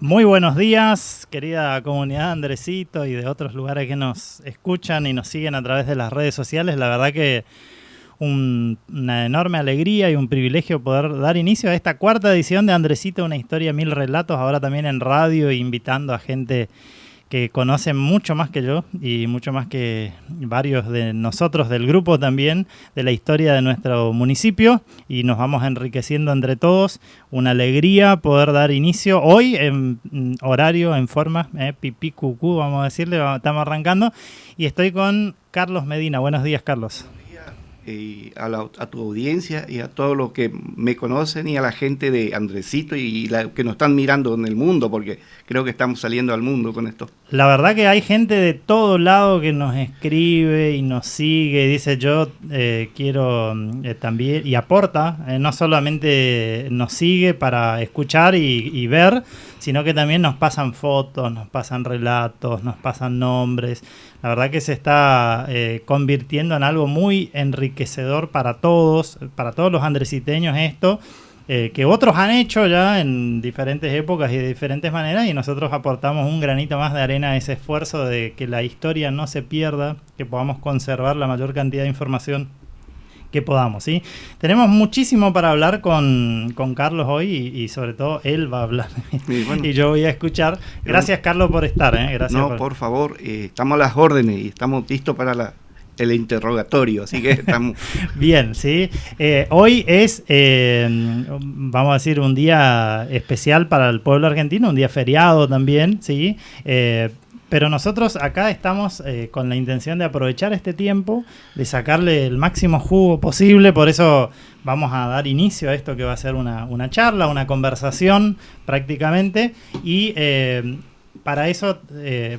Muy buenos días, querida comunidad de Andresito y de otros lugares que nos escuchan y nos siguen a través de las redes sociales. La verdad que una enorme alegría y un privilegio poder dar inicio a esta cuarta edición de Andresito, una historia, 1000 relatos, ahora también en radio, invitando a gente que conocen mucho más que yo y mucho más que varios de nosotros del grupo también, de la historia de nuestro municipio, y nos vamos enriqueciendo entre todos. Una alegría poder dar inicio hoy en horario, en forma, pipí, cucú, vamos a decirle, estamos arrancando, y estoy con Carlos Medina. Buenos días, Carlos. A tu audiencia y a todos los que me conocen y a la gente de Andresito y que nos están mirando en el mundo, porque creo que estamos saliendo al mundo con esto. La verdad que hay gente de todo lado que nos escribe y nos sigue, y dice yo quiero también, y aporta, no solamente nos sigue para escuchar y ver, sino que también nos pasan fotos, nos pasan relatos, nos pasan nombres. La verdad que se está convirtiendo en algo muy enriquecedor para todos los andresiteños esto, que otros han hecho ya en diferentes épocas y de diferentes maneras, y nosotros aportamos un granito más de arena a ese esfuerzo de que la historia no se pierda, que podamos conservar la mayor cantidad de información que podamos, ¿sí? Tenemos muchísimo para hablar con Carlos hoy y sobre todo él va a hablar bueno, y yo voy a escuchar. Gracias, Carlos, por estar. Gracias. No, por favor, estamos a las órdenes y estamos listos para el interrogatorio, así que estamos... Bien, sí. Hoy es, vamos a decir, un día especial para el pueblo argentino, un día feriado también, ¿sí? Pero nosotros acá estamos con la intención de aprovechar este tiempo, de sacarle el máximo jugo posible, por eso vamos a dar inicio a esto que va a ser una charla, una conversación prácticamente, y para eso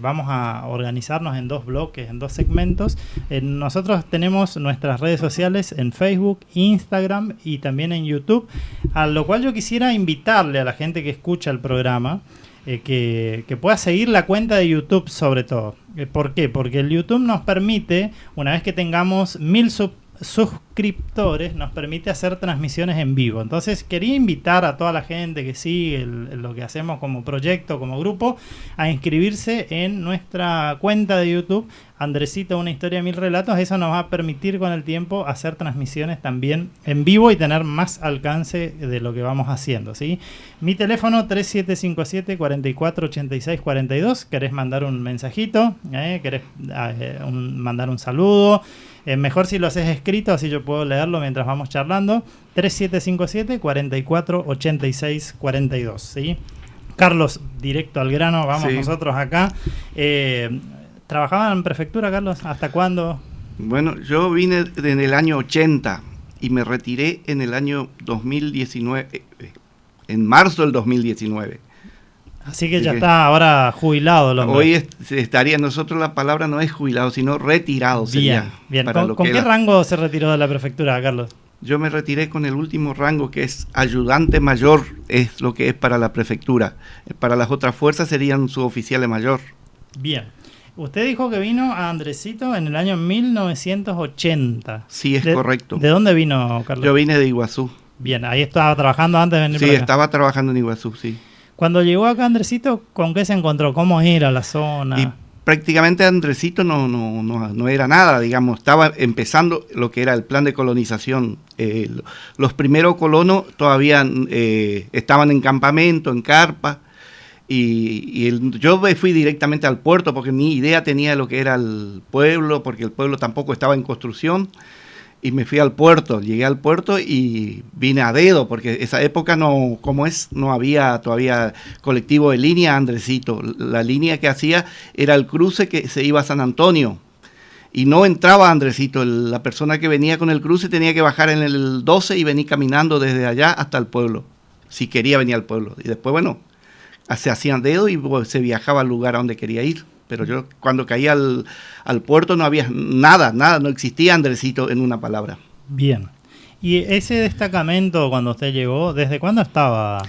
vamos a organizarnos en dos bloques, en dos segmentos. Nosotros tenemos nuestras redes sociales en Facebook, Instagram y también en YouTube, a lo cual yo quisiera invitarle a la gente que escucha el programa que pueda seguir la cuenta de YouTube sobre todo. ¿Por qué? Porque el YouTube nos permite, una vez que tengamos 1000 suscriptores, nos permite hacer transmisiones en vivo. Entonces quería invitar a toda la gente que sigue lo que hacemos como proyecto, como grupo, a inscribirse en nuestra cuenta de YouTube, Andresito, una historia, 1000 relatos. Eso nos va a permitir con el tiempo hacer transmisiones también en vivo y tener más alcance de lo que vamos haciendo, ¿sí? Mi teléfono 3757-448642. ¿Querés mandar un mensajito? ¿Querés mandar un saludo? Mejor si lo haces escrito, así yo puedo leerlo mientras vamos charlando. 3757-448642, ¿sí? Carlos, directo al grano, vamos. Sí. Nosotros acá. ¿Trabajaba en prefectura, Carlos? ¿Hasta cuándo? Bueno, yo vine en el año 80 y me retiré en el año 2019, en marzo del 2019. Así que ya está ahora jubilado. Hoy estaría, nosotros la palabra no es jubilado, sino retirado. Bien, bien. ¿Con qué rango se retiró de la prefectura, Carlos? Yo me retiré con el último rango, que es ayudante mayor, es lo que es para la prefectura. Para las otras fuerzas serían suboficiales mayor. Bien. Usted dijo que vino a Andresito en el año 1980. Sí, es correcto. ¿De dónde vino, Carlos? Yo vine de Iguazú. Bien, ahí estaba trabajando antes de venir para acá. Sí, estaba trabajando en Iguazú, sí. Cuando llegó acá a Andresito, ¿con qué se encontró? ¿Cómo era la zona? Y prácticamente Andresito no era nada, digamos. Estaba empezando lo que era el plan de colonización. Los primeros colonos todavía estaban en campamento, en carpa. Yo me fui directamente al puerto porque ni idea tenía de lo que era el pueblo, porque el pueblo tampoco estaba en construcción, y me fui al puerto, llegué al puerto y vine a dedo, porque esa época no había todavía colectivo de línea Andresito. La línea que hacía era el cruce que se iba a San Antonio, y no entraba a Andresito. La persona que venía con el cruce tenía que bajar en el 12 y venir caminando desde allá hasta el pueblo, si quería venir al pueblo. Y después, bueno, se hacían dedo y se viajaba al lugar a donde quería ir. Pero yo cuando caí al puerto no había nada, no existía Andresito en una palabra. Bien. ¿Y ese destacamento cuando usted llegó, desde cuándo estaba?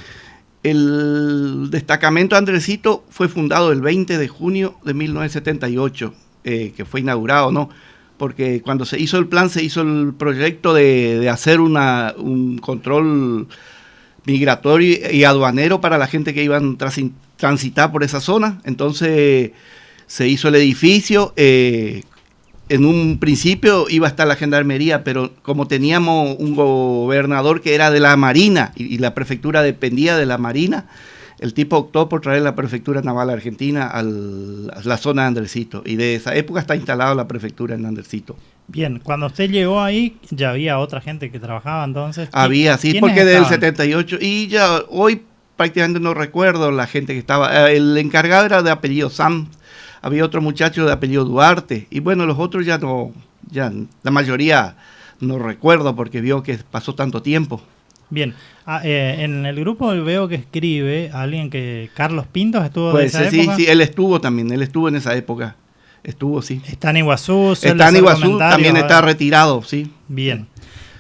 El destacamento Andresito fue fundado el 20 de junio de 1978, que fue inaugurado, ¿no? Porque cuando se hizo el plan, se hizo el proyecto de hacer un control migratorio y aduanero para la gente que iban transitar por esa zona. Entonces se hizo el edificio. En un principio iba a estar la gendarmería, pero como teníamos un gobernador que era de la Marina y la prefectura dependía de la Marina, el tipo optó por traer la prefectura naval argentina a la zona de Andresito. Y de esa época está instalada la prefectura en Andresito. Bien, cuando usted llegó ahí, ya había otra gente que trabajaba entonces. Había, sí, porque del 78, y ya hoy prácticamente no recuerdo la gente que estaba. El encargado era de apellido Sam, había otro muchacho de apellido Duarte, y bueno, los otros ya no, ya la mayoría no recuerdo porque vio que pasó tanto tiempo. Bien, en el grupo veo que escribe alguien que Carlos Pintos estuvo Pues, de esa época. Sí, él estuvo también, él estuvo en esa época. Estuvo, sí. Está en Iguazú. Está en Iguazú, también está retirado, sí. Bien.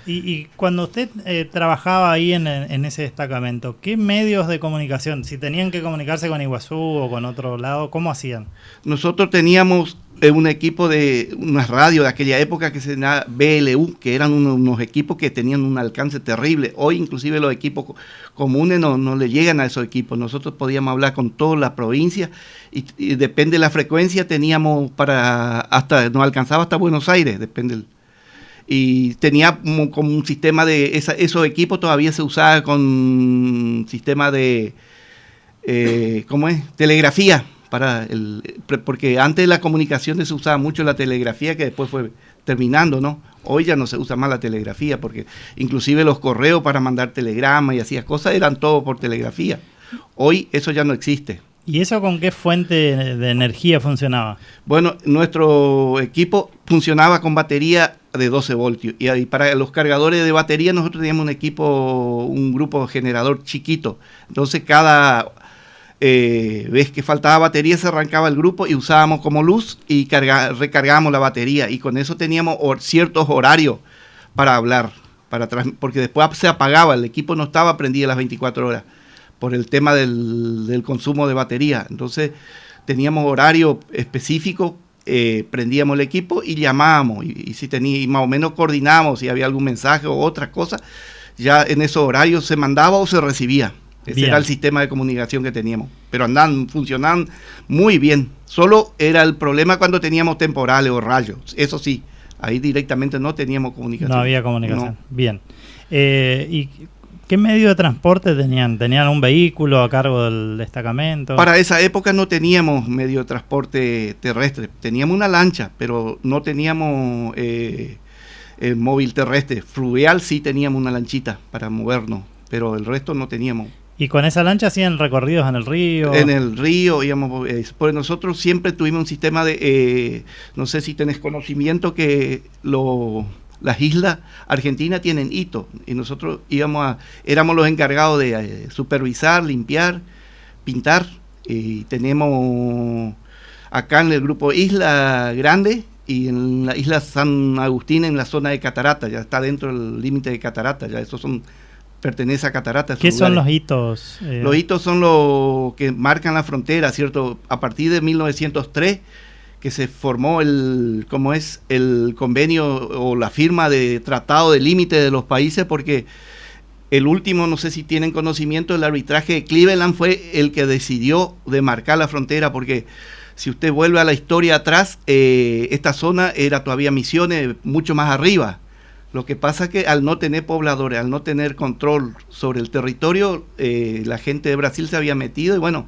Y cuando usted trabajaba ahí en ese destacamento, ¿qué medios de comunicación? Si tenían que comunicarse con Iguazú o con otro lado, ¿cómo hacían? Nosotros teníamos un equipo de unas radios de aquella época que se llamaba BLU, que eran unos equipos que tenían un alcance terrible. Hoy inclusive los equipos comunes no le llegan a esos equipos. Nosotros podíamos hablar con toda la provincia y depende de la frecuencia, teníamos nos alcanzaba hasta Buenos Aires, depende y tenía como un sistema de esos equipos todavía se usaba con sistema de telegrafía. Porque antes de la comunicación se usaba mucho la telegrafía, que después fue terminando, ¿no? Hoy ya no se usa más la telegrafía, porque inclusive los correos para mandar telegramas y así cosas eran todo por telegrafía. Hoy eso ya no existe. ¿Y eso con qué fuente de energía funcionaba? Bueno, nuestro equipo funcionaba con batería de 12 voltios. Y para los cargadores de batería nosotros teníamos un grupo generador chiquito. Entonces cada vez que faltaba batería se arrancaba el grupo y usábamos como luz y recargábamos la batería. Y con eso teníamos ciertos horarios para hablar, porque después se apagaba, el equipo no estaba prendido las 24 horas. Por el tema del consumo de batería. Entonces teníamos horario específico, prendíamos el equipo y llamábamos, y si y más o menos coordinábamos si había algún mensaje o otra cosa, ya en esos horarios se mandaba o se recibía. Ese era el sistema de comunicación que teníamos, pero funcionaban muy bien. Solo era el problema cuando teníamos temporales o rayos, eso sí, ahí directamente no teníamos comunicación. No había comunicación, no. Bien. ¿Y qué medio de transporte tenían? ¿Tenían un vehículo a cargo del destacamento? Para esa época no teníamos medio de transporte terrestre. Teníamos una lancha, pero no teníamos móvil terrestre. Fluvial sí teníamos una lanchita para movernos, pero el resto no teníamos. ¿Y con esa lancha hacían recorridos en el río? En el río íbamos, pues nosotros siempre tuvimos un sistema de, no sé si tenés conocimiento que las islas argentinas tienen hito y nosotros éramos los encargados de supervisar, limpiar, pintar, y tenemos acá en el grupo Isla Grande y en la isla San Agustín en la zona de Catarata, ya está dentro del límite de Catarata, ya esos pertenece a Catarata. ¿Qué son los hitos? Los hitos son los que marcan la frontera, ¿cierto? A partir de 1903 que se formó el convenio o la firma de tratado de límite de los países, porque el último, no sé si tienen conocimiento, el arbitraje de Cleveland fue el que decidió demarcar la frontera, porque si usted vuelve a la historia atrás, esta zona era todavía Misiones, mucho más arriba. Lo que pasa es que al no tener pobladores, al no tener control sobre el territorio, la gente de Brasil se había metido y bueno,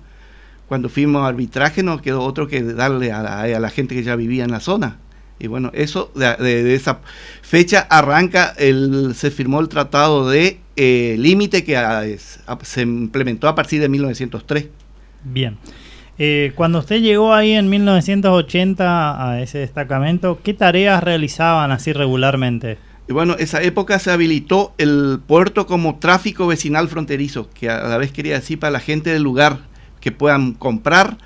cuando fuimos a arbitraje no quedó otro que darle a la gente que ya vivía en la zona. Y bueno, eso de esa fecha arranca, se firmó el tratado de límite que se implementó a partir de 1903. Bien. Cuando usted llegó ahí en 1980 a ese destacamento, ¿qué tareas realizaban así regularmente? Y bueno, esa época se habilitó el puerto como tráfico vecinal fronterizo, que a la vez quería decir para la gente del lugar que puedan comprar,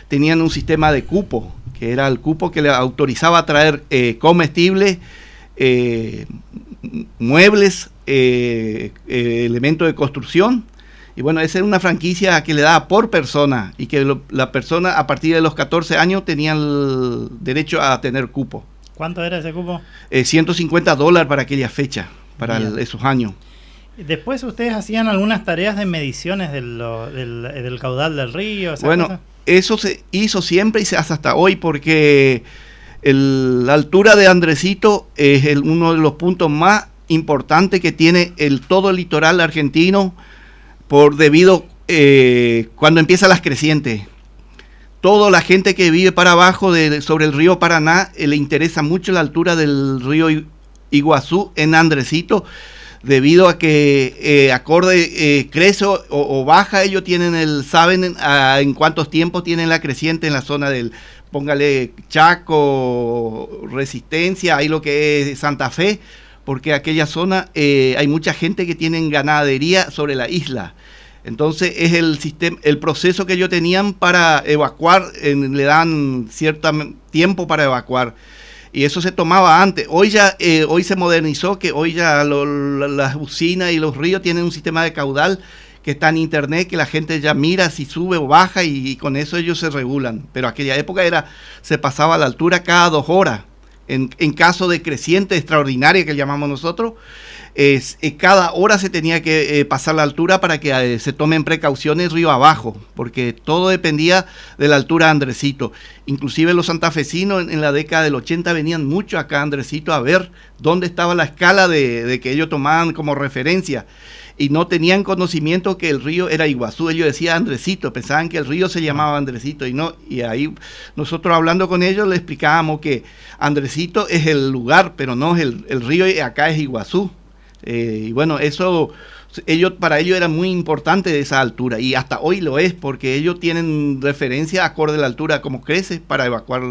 tenían un sistema de cupo, que era el cupo que le autorizaba a traer comestibles, muebles, elementos de construcción, y bueno, esa era una franquicia que le daba por persona, y que la persona a partir de los 14 años tenía el derecho a tener cupo. ¿Cuánto era ese cupo? $150 para aquella fecha, para esos años. Después ustedes hacían algunas tareas de mediciones del caudal del río. Bueno, cosa. Eso se hizo siempre y se hace hasta hoy porque la altura de Andresito es uno de los puntos más importantes que tiene todo el litoral argentino debido cuando empiezan las crecientes. Toda la gente que vive para abajo sobre el río Paraná le interesa mucho la altura del río Iguazú en Andresito, debido a que acorde crece o baja, ellos saben en cuántos tiempos tienen la creciente en la zona póngale Chaco, Resistencia, ahí lo que es Santa Fe, porque aquella zona hay mucha gente que tienen ganadería sobre la isla. Entonces es el proceso que ellos tenían para evacuar, le dan cierto tiempo para evacuar. Y eso se tomaba antes. Hoy se modernizó, que hoy ya las usinas y los ríos tienen un sistema de caudal que está en internet, que la gente ya mira si sube o baja y con eso ellos se regulan. Pero aquella época se pasaba a la altura cada 2 horas. En caso de creciente extraordinaria que llamamos nosotros, cada hora se tenía que pasar la altura para que se tomen precauciones río abajo, porque todo dependía de la altura de Andresito. Inclusive los santafesinos en la década del 80 venían mucho acá a Andresito a ver dónde estaba la escala de que ellos tomaban como referencia, y no tenían conocimiento que el río era Iguazú. Ellos decían Andresito, pensaban que el río se llamaba Andresito, y ahí nosotros hablando con ellos les explicábamos que Andresito es el lugar, pero no es el río, acá es Iguazú. Y bueno, eso para ellos era muy importante esa altura, y hasta hoy lo es, porque ellos tienen referencia acorde a la altura como crece para evacuar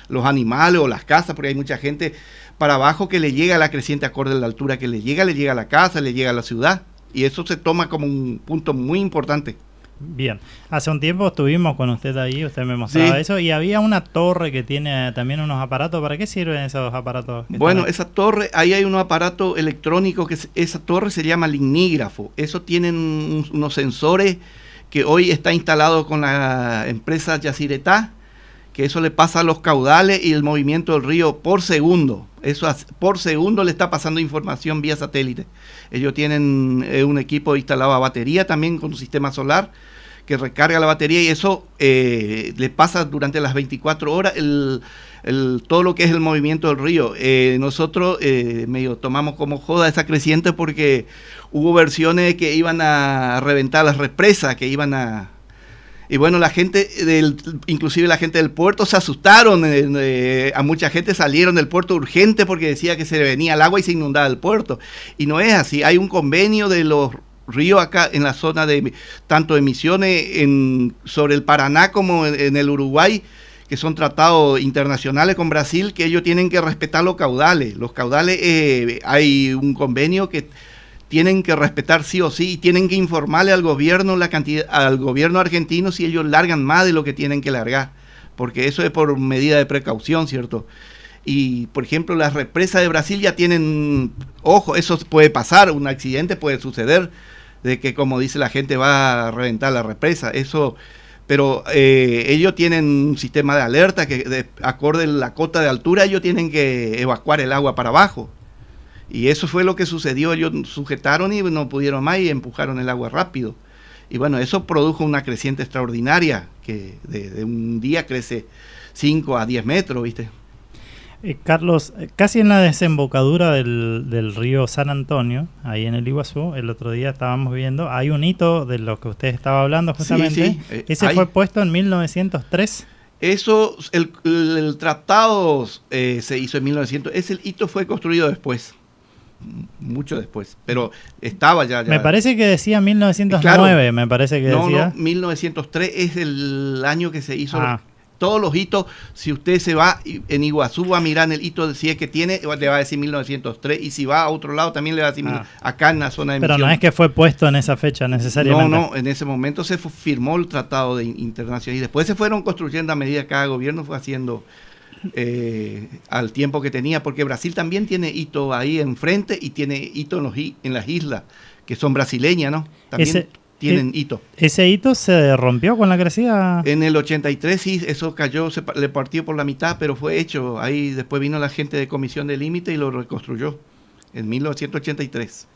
los animales o las casas, porque hay mucha gente para abajo que le llega a la creciente acorde a la altura que le llega a la casa, le llega a la ciudad, y eso se toma como un punto muy importante. Bien, hace un tiempo estuvimos con usted ahí, usted me mostraba eso, y había una torre que tiene también unos aparatos. ¿Para qué sirven esos aparatos? Bueno, esa torre, ahí hay un aparato electrónico, esa torre se llama lignígrafo. Eso tienen unos sensores que hoy está instalado con la empresa Yacyretá, que eso le pasa a los caudales y el movimiento del río por segundo. Eso por segundo le está pasando información vía satélite. Ellos tienen un equipo instalado a batería también con un sistema solar que recarga la batería, y eso le pasa durante las 24 horas todo lo que es el movimiento del río. Nosotros medio tomamos como joda esa creciente porque hubo versiones que iban a reventar las represas, que iban a... Y bueno, la gente, inclusive la gente del puerto se asustaron, a mucha gente salieron del puerto urgente porque decía que se le venía el agua y se inundaba el puerto. Y no es así, hay un convenio de los ríos acá en la zona de tanto de Misiones sobre el Paraná como en el Uruguay, que son tratados internacionales con Brasil, que ellos tienen que respetar los caudales. Los caudales, hay un convenio que tienen que respetar sí o sí, y tienen que informarle al gobierno al gobierno argentino si ellos largan más de lo que tienen que largar, porque eso es por medida de precaución, ¿cierto? Y por ejemplo, las represas de Brasil ya tienen, ojo, eso puede pasar, un accidente puede suceder, de que como dice la gente va a reventar la represa, eso, pero ellos tienen un sistema de alerta que acorde a la cota de altura, ellos tienen que evacuar el agua para abajo. Y eso fue lo que sucedió, ellos sujetaron y no pudieron más y empujaron el agua rápido. Y bueno, eso produjo una creciente extraordinaria, que de un día crece 5 a 10 metros, ¿viste? Carlos, casi en la desembocadura del río San Antonio, ahí en el Iguazú, el otro día estábamos viendo, hay un hito de lo que usted estaba hablando justamente. Sí, ese fue puesto en 1903. Eso, el tratado se hizo en 1900, ese hito fue construido después. Mucho después, pero estaba ya. Me parece que decía 1909, claro, me parece que decía. No, 1903 es el año que se hizo. Todos los hitos, si usted se va en Iguazú, va a mirar en el hito, si es que tiene, le va a decir 1903, y si va a otro lado también le va a decir acá en la zona de Misiones. Pero no es que fue puesto en esa fecha necesariamente. No, en ese momento se firmó el tratado internacional, y después se fueron construyendo a medida que cada gobierno fue haciendo al tiempo que tenía, porque Brasil también tiene hito ahí enfrente y tiene hito en las islas, que son brasileñas, ¿no? También tienen hito. ¿Ese hito se rompió con la crecida? En el 83 sí, eso cayó, le partió por la mitad, pero fue hecho. Ahí después vino la gente de Comisión de Límite y lo reconstruyó en 1983.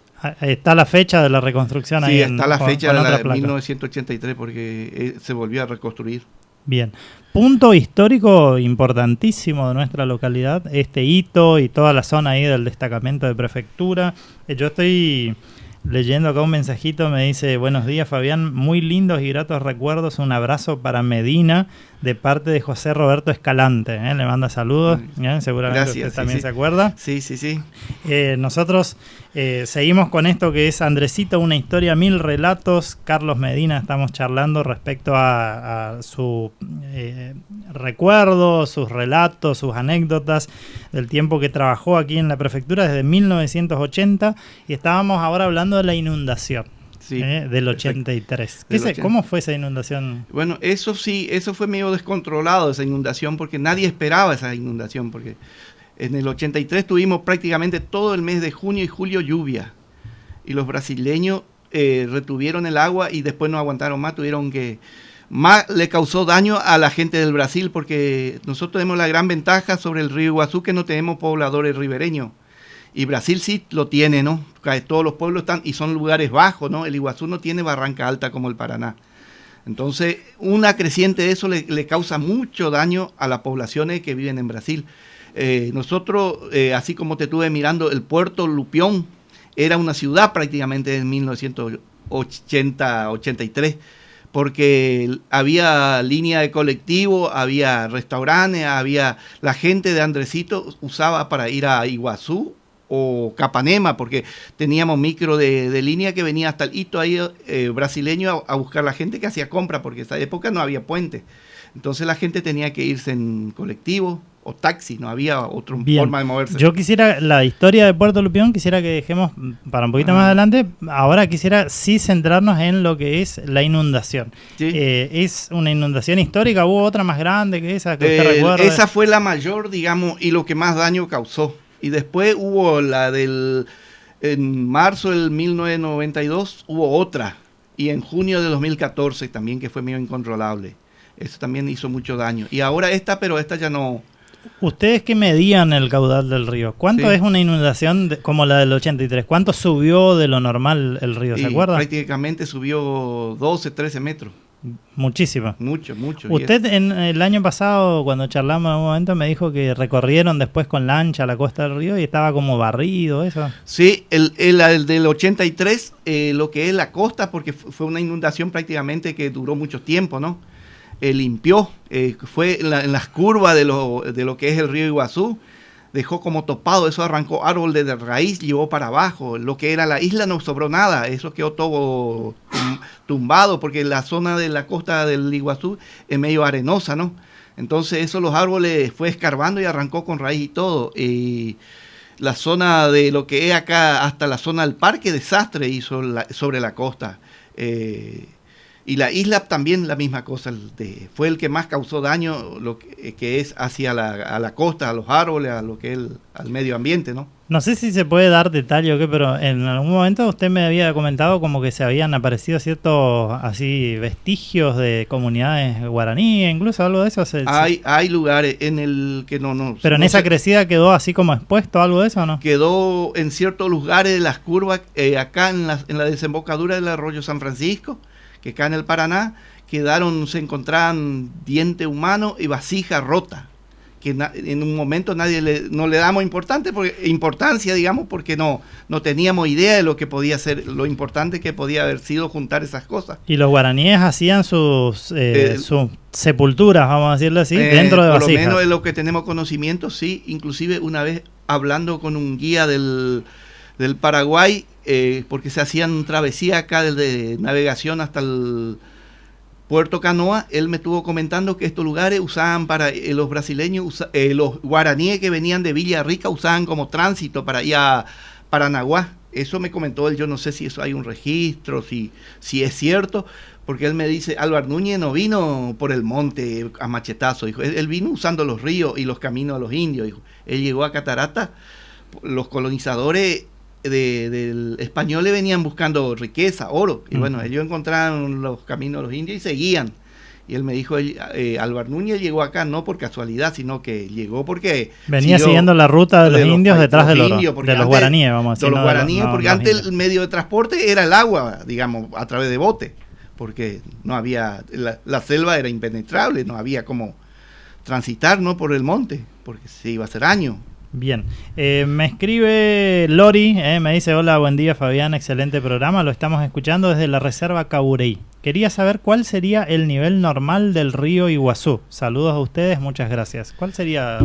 Está la fecha de la reconstrucción ahí. Sí, está la fecha con de otra placa. 1983 porque se volvió a reconstruir. Bien. Punto histórico importantísimo de nuestra localidad, este hito y toda la zona ahí del destacamento de prefectura. Yo estoy leyendo acá un mensajito, me dice: buenos días, Fabián, muy lindos y gratos recuerdos, un abrazo para Medina de parte de José Roberto Escalante, le manda saludos, seguramente Gracias, usted también sí. se acuerda. Sí. Nosotros seguimos con esto que es Andresito, una historia, 1000 relatos. Carlos Medina, estamos charlando respecto a su recuerdo, sus relatos, sus anécdotas del tiempo que trabajó aquí en la prefectura desde 1980, y estábamos ahora hablando de la inundación. Sí, del 83. ¿Cómo fue esa inundación? Bueno, eso fue medio descontrolado, esa inundación, porque nadie esperaba esa inundación, porque en el 83 tuvimos prácticamente todo el mes de junio y julio lluvia, y los brasileños retuvieron el agua y después no aguantaron más, más le causó daño a la gente del Brasil, porque nosotros tenemos la gran ventaja sobre el río Iguazú, que no tenemos pobladores ribereños. Y Brasil sí lo tiene, ¿no? Todos los pueblos están y son lugares bajos, ¿no? El Iguazú no tiene barranca alta como el Paraná. Entonces, una creciente de eso le causa mucho daño a las poblaciones que viven en Brasil. Nosotros, así como te estuve mirando, el puerto Lupión era una ciudad prácticamente en 1980-83, porque había línea de colectivo, había restaurantes, la gente de Andresito usaba para ir a Iguazú o Capanema, porque teníamos micro de línea que venía hasta el hito ahí brasileño a buscar la gente que hacía compra, porque en esa época no había puente. Entonces la gente tenía que irse en colectivo o taxi, no había otra forma de moverse. Yo quisiera, la historia de Puerto Lupión, quisiera que dejemos para un poquito más adelante. Ahora quisiera sí centrarnos en lo que es la inundación. Sí. ¿Es una inundación histórica? ¿Hubo otra más grande que esa que usted recuerda? Esa fue la mayor, digamos, y lo que más daño causó. Y después hubo en marzo del 1992 hubo otra, y en junio de 2014 también, que fue medio incontrolable. Eso también hizo mucho daño. Y ahora pero esta ya no. ¿Ustedes qué medían el caudal del río? ¿Cuánto es una inundación como la del 83? ¿Cuánto subió de lo normal el río? ¿Se acuerda? Prácticamente subió 12, 13 metros. Muchísimo. Mucho. Usted en el año pasado, cuando charlamos en un momento, me dijo que recorrieron después con lancha la costa del río y estaba como barrido, ¿eso? Sí, el del 83, lo que es la costa, porque fue una inundación prácticamente que duró mucho tiempo, ¿no? Limpió, fue en las curvas de lo que es el río Iguazú, dejó como topado, eso arrancó árbol de raíz, llevó para abajo, lo que era la isla no sobró nada, eso quedó todo tumbado, porque la zona de la costa del Iguazú es medio arenosa, ¿no? Entonces eso los árboles fue escarbando y arrancó con raíz y todo, la zona de lo que es acá, hasta la zona del parque, desastre hizo sobre la costa, y la isla también la misma cosa, fue el que más causó daño, lo que es hacia a la costa, a los árboles, a lo que es al medio ambiente, ¿no? No sé si se puede dar detalle o qué, pero en algún momento usted me había comentado como que se habían aparecido ciertos así vestigios de comunidades guaraníes, incluso algo de eso. Hay lugares en el que no. Pero en esa crecida quedó así como expuesto algo de eso, ¿o no? Quedó en ciertos lugares de las curvas, acá en la desembocadura del arroyo San Francisco, que acá en el Paraná se encontraban diente humano y vasija rota, que en un momento no le damos importancia, digamos, porque no teníamos idea de lo que podía ser, lo importante que podía haber sido juntar esas cosas. Y los guaraníes hacían sus sepulturas, vamos a decirlo así, dentro de vasijas. Por lo menos de lo que tenemos conocimiento, sí. Inclusive una vez hablando con un guía del Paraguay, porque se hacían travesías acá desde navegación hasta el Puerto Canoa, él me estuvo comentando que estos lugares usaban para los brasileños, los guaraníes que venían de Villa Rica usaban como tránsito para ir a Paranaguá. Eso me comentó él, yo no sé si eso hay un registro, si es cierto, porque él me dice, Álvaro Núñez no vino por el monte a machetazo, dijo, él vino usando los ríos y los caminos de los indios, dijo. Él llegó a Catarata, los colonizadores del españoles venían buscando riqueza, oro, y bueno, ellos encontraron los caminos de los indios y seguían, Y él me dijo, Álvar Núñez llegó acá no por casualidad, sino que llegó porque... venía siguiendo la ruta de los indios detrás de los guaraníes, vamos a decir. De los guaraníes, porque antes el medio de transporte era el agua, digamos, a través de bote, porque no había, la selva era impenetrable, no había como transitar, ¿no?, por el monte, porque se iba a hacer año. Bien, me escribe Lori, me dice: hola, buen día Fabián, excelente programa, lo estamos escuchando desde la reserva Cabureí. Quería saber cuál sería el nivel normal del río Iguazú. Saludos a ustedes, muchas gracias. ¿Cuál sería?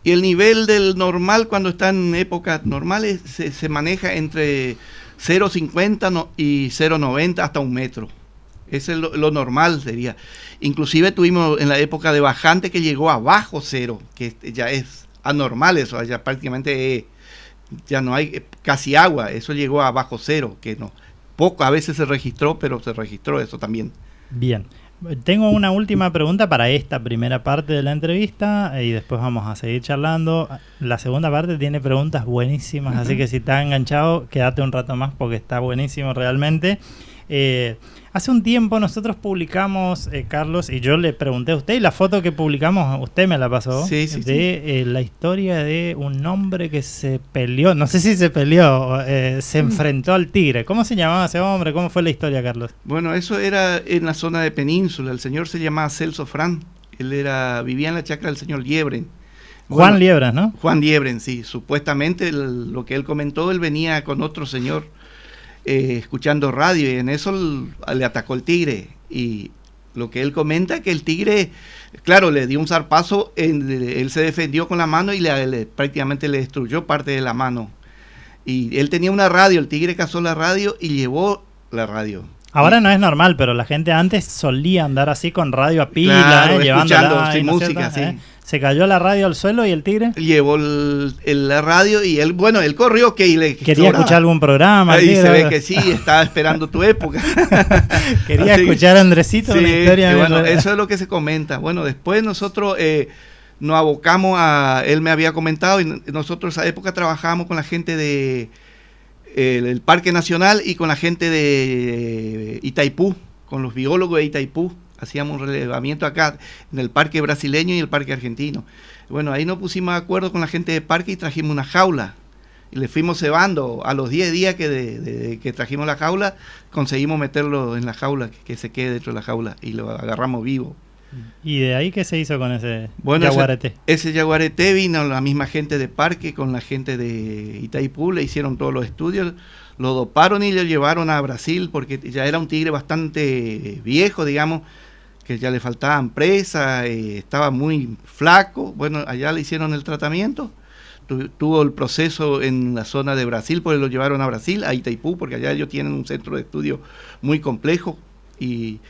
Y el nivel del normal cuando está en épocas normales se maneja entre 0,50 y 0,90 hasta 1 metro. Ese es lo normal sería. Inclusive tuvimos en la época de bajante que llegó abajo 0, que ya es anormal eso, ya prácticamente ya no hay casi agua, eso llegó a bajo 0, que no, poco a veces se registró, pero se registró eso también. Bien, tengo una última pregunta para esta primera parte de la entrevista y después vamos a seguir charlando. La segunda parte tiene preguntas buenísimas, así que si estás enganchado, quédate un rato más porque está buenísimo realmente. Hace un tiempo nosotros publicamos, Carlos, y yo le pregunté a usted, y la foto que publicamos, usted me la pasó, la historia de un hombre que se peleó, no sé si se peleó, se enfrentó al tigre. ¿Cómo se llamaba ese hombre? ¿Cómo fue la historia, Carlos? Bueno, eso era en la zona de Península. El señor se llamaba Celso Fran. Él vivía en la chacra del señor Liebren. Juan Liebren, ¿no? Juan Liebren, sí. Supuestamente lo que él comentó, él venía con otro señor escuchando radio y en eso le atacó el tigre, y lo que él comenta que el tigre, claro, le dio un zarpazo, él se defendió con la mano y prácticamente le destruyó parte de la mano, y él tenía una radio, el tigre cazó la radio y llevó la radio. Ahora no es normal, pero la gente antes solía andar así con radio a pila, claro, llevándola, sin música, sí. Se cayó la radio al suelo y el tigre llevó la radio y él corrió quería escuchar algún programa. Ahí se ve que sí, estaba esperando tu época. Quería escuchar a Andresito, sí, una historia. Bueno, eso es lo que se comenta. Bueno, después nosotros nos abocamos él me había comentado, y nosotros en esa época trabajábamos con la gente el Parque Nacional y con la gente de Itaipú, con los biólogos de Itaipú. Hacíamos un relevamiento acá en el parque brasileño y el parque argentino. Bueno, ahí nos pusimos de acuerdo con la gente de parque y trajimos una jaula. Y le fuimos cebando. A los 10 días que trajimos la jaula, conseguimos meterlo en la jaula, que se quede dentro de la jaula. Y lo agarramos vivo. ¿Y de ahí qué se hizo con ese yaguareté? Ese yaguareté vino la misma gente de parque con la gente de Itaipú, le hicieron todos los estudios, lo doparon y lo llevaron a Brasil porque ya era un tigre bastante viejo, digamos, que ya le faltaban presas, estaba muy flaco. Bueno, allá le hicieron el tratamiento, tuvo el proceso en la zona de Brasil, pues lo llevaron a Brasil, a Itaipú, porque allá ellos tienen un centro de estudio muy complejo, y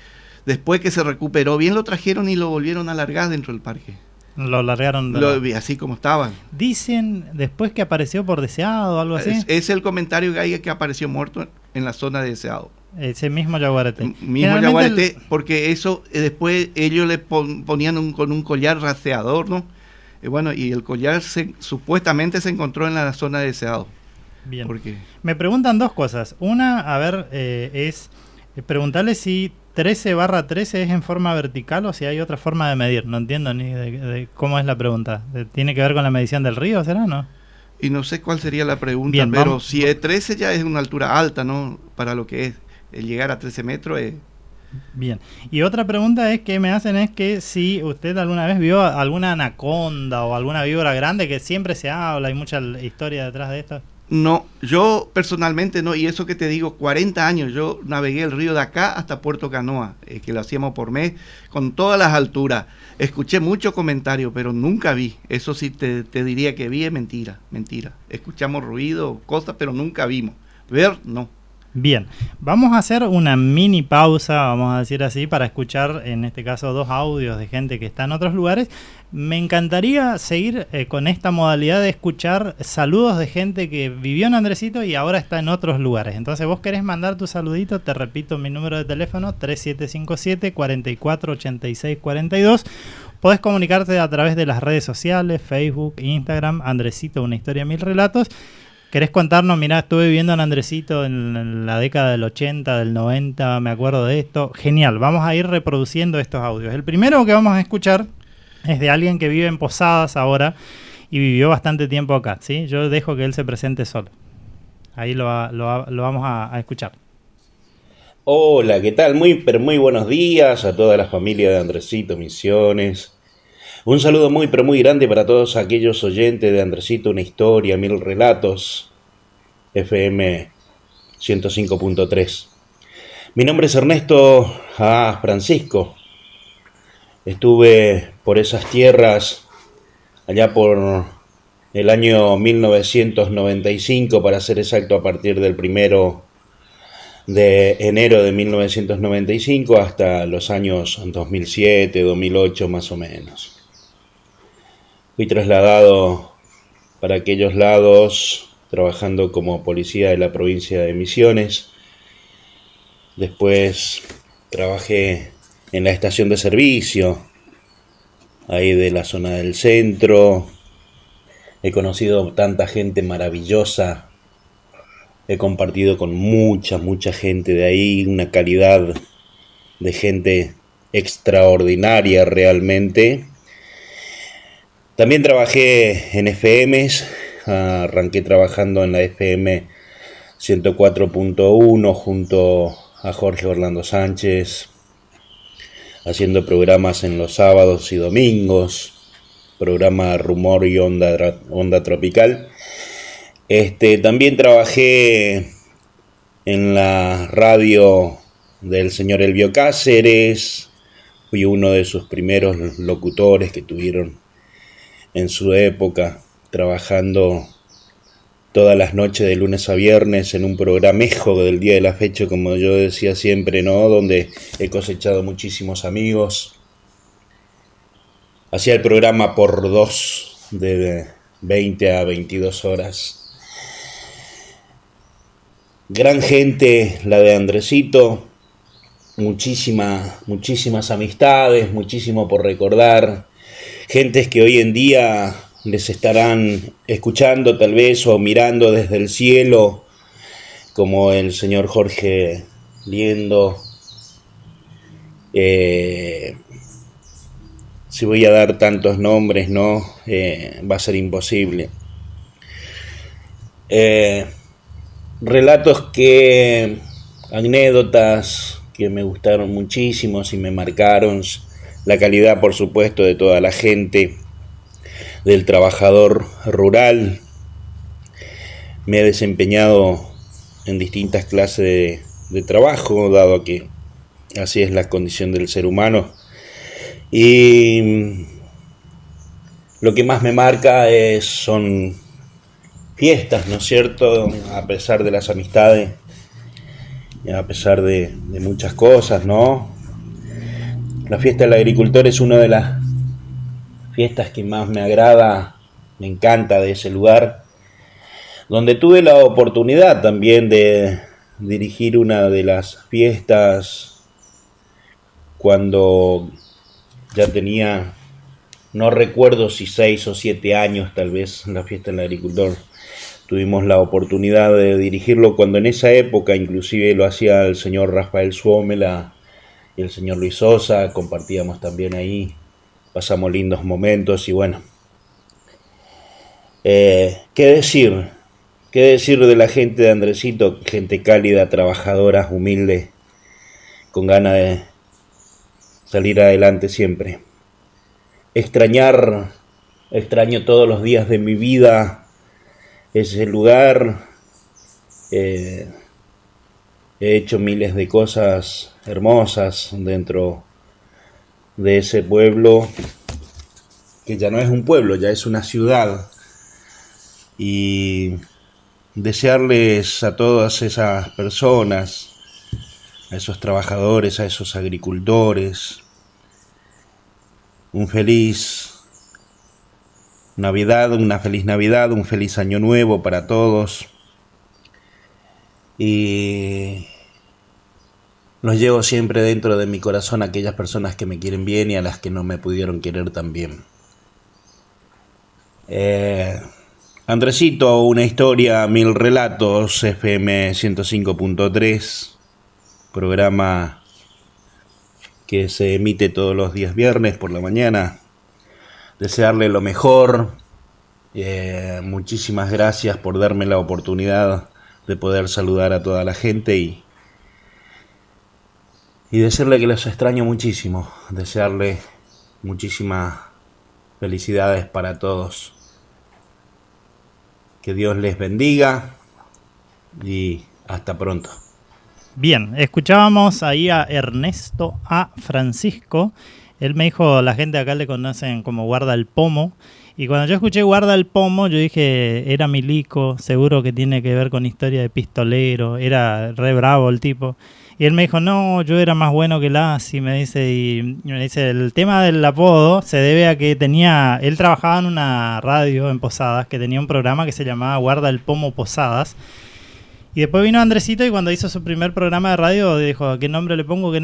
después que se recuperó bien lo trajeron y lo volvieron a largar dentro del parque. Lo largaron así como estaba. Dicen después que apareció por Deseado o algo así. Es el comentario que hay, que apareció muerto en la zona de Deseado. Ese mismo yaguareté. Mismo yaguareté, porque eso después ellos le ponían con un collar rastreador, ¿no? Bueno, y el collar supuestamente se encontró en la zona de Deseado. Bien. Me preguntan dos cosas. Una, a ver, es preguntarle si 13/13 es en forma vertical o si hay otra forma de medir. No entiendo ni de cómo es la pregunta. ¿Tiene que ver con la medición del río, será, no? Y no sé cuál sería la pregunta, bien, pero vamos. Si es 13 ya es una altura alta, ¿no? Para lo que es. El llegar a 13 metros es... Bien. Y otra pregunta es que me hacen es que si usted alguna vez vio alguna anaconda o alguna víbora grande, que siempre se habla, hay mucha historia detrás de esto. No, yo personalmente no, y eso que te digo, 40 años, yo navegué el río de acá hasta Puerto Canoa, que lo hacíamos por mes, con todas las alturas. Escuché muchos comentarios, pero nunca vi. Eso sí te diría que vi, es mentira. Escuchamos ruido, cosas, pero nunca vimos. Ver, no. Bien, vamos a hacer una mini pausa, vamos a decir así, para escuchar en este caso 2 audios de gente que está en otros lugares. Me encantaría seguir con esta modalidad de escuchar saludos de gente que vivió en Andresito y ahora está en otros lugares. Entonces vos querés mandar tu saludito, te repito mi número de teléfono 3757-448642. Podés comunicarte a través de las redes sociales, Facebook, Instagram, Andresito, una historia, 1000 relatos. ¿Querés contarnos? Mirá, estuve viviendo en Andresito en la década del 80, del 90, me acuerdo de esto. Genial, vamos a ir reproduciendo estos audios. El primero que vamos a escuchar es de alguien que vive en Posadas ahora y vivió bastante tiempo acá, ¿sí? Yo dejo que él se presente solo. Ahí lo vamos a escuchar. Hola, ¿qué tal? Muy buenos días a toda la familia de Andresito Misiones. Un saludo muy grande para todos aquellos oyentes de Andresito, una historia, 1000 relatos, FM 105.3. Mi nombre es Ernesto Francisco. Estuve por esas tierras allá por el año 1995, para ser exacto, a partir del 1 de enero de 1995 hasta los años 2007, 2008 más o menos. Fui trasladado para aquellos lados trabajando como policía de la provincia de Misiones. Después trabajé en la estación de servicio, ahí de la zona del centro. He conocido tanta gente maravillosa. He compartido con mucha gente de ahí, una calidad de gente extraordinaria realmente. También trabajé en FMs, arranqué trabajando en la FM 104.1 junto a Jorge Orlando Sánchez, haciendo programas en los sábados y domingos, programa Rumor y Onda Tropical. También trabajé en la radio del señor Elvio Cáceres, fui uno de sus primeros locutores que tuvieron en su época, trabajando todas las noches de lunes a viernes en un programejo del día de la fecha, como yo decía siempre, ¿no? Donde he cosechado muchísimos amigos. Hacía el programa por 2 de 20 a 22 horas. Gran gente la de Andresito, muchísimas amistades, muchísimo por recordar. Gentes que hoy en día les estarán escuchando tal vez o mirando desde el cielo, como el señor Jorge Liendo. Si voy a dar tantos nombres, ¿no? Va a ser imposible. Relatos anécdotas que me gustaron muchísimo y me marcaron. La calidad, por supuesto, de toda la gente, del trabajador rural. Me he desempeñado en distintas clases de trabajo, dado que así es la condición del ser humano. Y lo que más me marca son fiestas, ¿no es cierto? A pesar de las amistades, a pesar de muchas cosas, ¿no? La fiesta del agricultor es una de las fiestas que más me agrada, me encanta de ese lugar, donde tuve la oportunidad también de dirigir una de las fiestas cuando ya tenía, no recuerdo si 6 o 7 años tal vez, la fiesta del agricultor. Tuvimos la oportunidad de dirigirlo cuando en esa época inclusive lo hacía el señor Rafael Suomela y el señor Luis Sosa, compartíamos también ahí, pasamos lindos momentos y bueno. ¿Qué decir? ¿Qué decir de la gente de Andresito? Gente cálida, trabajadora, humilde, con ganas de salir adelante siempre. Extraño todos los días de mi vida ese lugar. He hecho miles de cosas hermosas dentro de ese pueblo, que ya no es un pueblo, ya es una ciudad. Y desearles a todas esas personas, a esos trabajadores, a esos agricultores, una feliz Navidad, un feliz año nuevo para todos. Y los llevo siempre dentro de mi corazón a aquellas personas que me quieren bien y a las que no me pudieron querer tan bien. Andresito, una historia, 1000 relatos, FM 105.3, programa que se emite todos los días viernes por la mañana. Desearle lo mejor. Muchísimas gracias por darme la oportunidad de poder saludar a toda la gente y decirle que los extraño muchísimo. Desearle muchísimas felicidades para todos. Que Dios les bendiga y hasta pronto. Bien, escuchábamos ahí a Ernesto A. Francisco. Él me dijo, la gente acá le conocen como Guarda el Pomo. Y cuando yo escuché Guarda el Pomo, yo dije, era milico, seguro que tiene que ver con historia de pistolero, era re bravo el tipo. Y él me dijo, no, yo era más bueno que Lassi, me dice, el tema del apodo se debe a que él trabajaba en una radio en Posadas, que tenía un programa que se llamaba Guarda el Pomo Posadas. Y después vino Andresito y cuando hizo su primer programa de radio dijo, ¿qué nombre le pongo?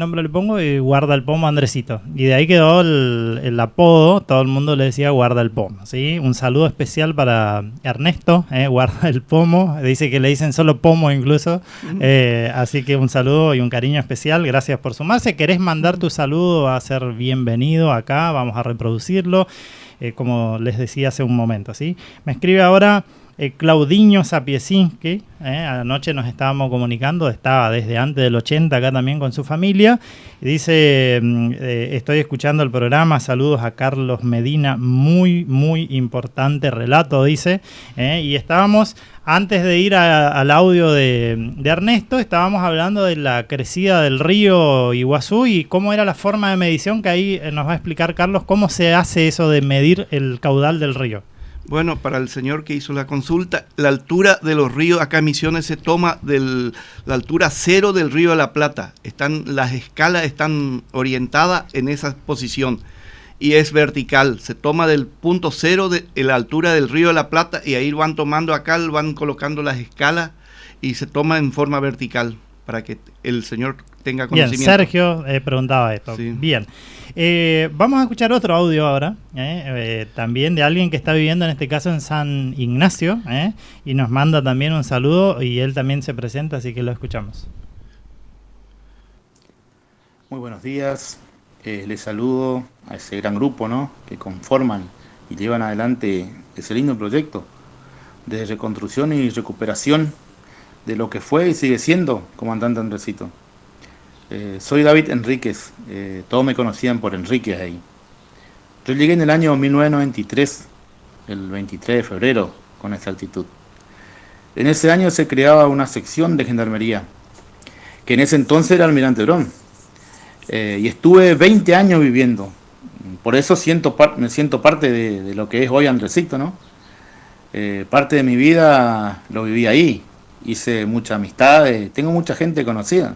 Y Guarda el Pomo Andresito. Y de ahí quedó el apodo, todo el mundo le decía Guarda el Pomo, ¿sí? Un saludo especial para Ernesto, Guarda el Pomo. Dice que le dicen solo Pomo incluso. Así que un saludo y un cariño especial. Gracias por sumarse. ¿Querés mandar tu saludo? Va a ser bienvenido acá. Vamos a reproducirlo, como les decía hace un momento, ¿sí? Me escribe ahora... Claudinho Sapiesinski, anoche nos estábamos comunicando, estaba desde antes del 80 acá también con su familia, y dice, estoy escuchando el programa, saludos a Carlos Medina, muy importante relato, dice, y estábamos, antes de ir al audio de Ernesto, estábamos hablando de la crecida del río Iguazú y cómo era la forma de medición, que ahí nos va a explicar Carlos cómo se hace eso de medir el caudal del río. Bueno, para el señor que hizo la consulta, la altura de los ríos acá en Misiones se toma de la altura cero del río de la Plata. Las escalas están orientadas en esa posición y es vertical. Se toma del punto cero de la altura del río de la Plata y ahí van tomando acá, van colocando las escalas y se toma en forma vertical para que el señor tenga conocimiento. Bien, Sergio preguntaba esto. Sí. Bien. Vamos a escuchar otro audio ahora, también de alguien que está viviendo en este caso en San Ignacio, y nos manda también un saludo y él también se presenta, así que lo escuchamos. Muy buenos días, les saludo a ese gran grupo, ¿no?, que conforman y llevan adelante ese lindo proyecto de reconstrucción y recuperación de lo que fue y sigue siendo Comandante Andresito. Soy David Enríquez, todos me conocían por Enríquez ahí. Yo llegué en el año 1993, el 23 de febrero, con exactitud. En ese año se creaba una sección de gendarmería, que en ese entonces era Almirante Brown, y estuve 20 años viviendo. Por eso me siento parte de lo que es hoy Andresito, ¿no? Parte de mi vida lo viví ahí, hice muchas amistades, tengo mucha gente conocida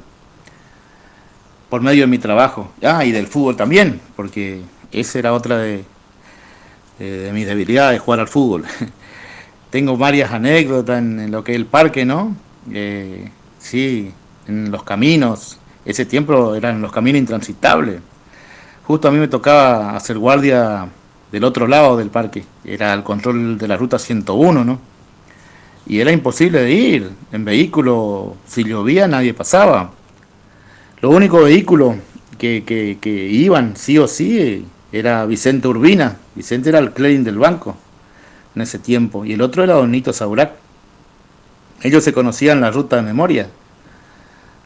por medio de mi trabajo, y del fútbol también, porque esa era otra de mis debilidades, jugar al fútbol. Tengo varias anécdotas en lo que es el parque, ¿no? Sí, en los caminos, ese tiempo eran los caminos intransitables. Justo a mí me tocaba hacer guardia del otro lado del parque, era el control de la ruta 101, ¿no? Y era imposible de ir, en vehículo, si llovía nadie pasaba. Los únicos vehículos que iban sí o sí era Vicente Urbina. Vicente era el clearing del banco en ese tiempo. Y el otro era Don Nito Saurac. Ellos se conocían la ruta de memoria.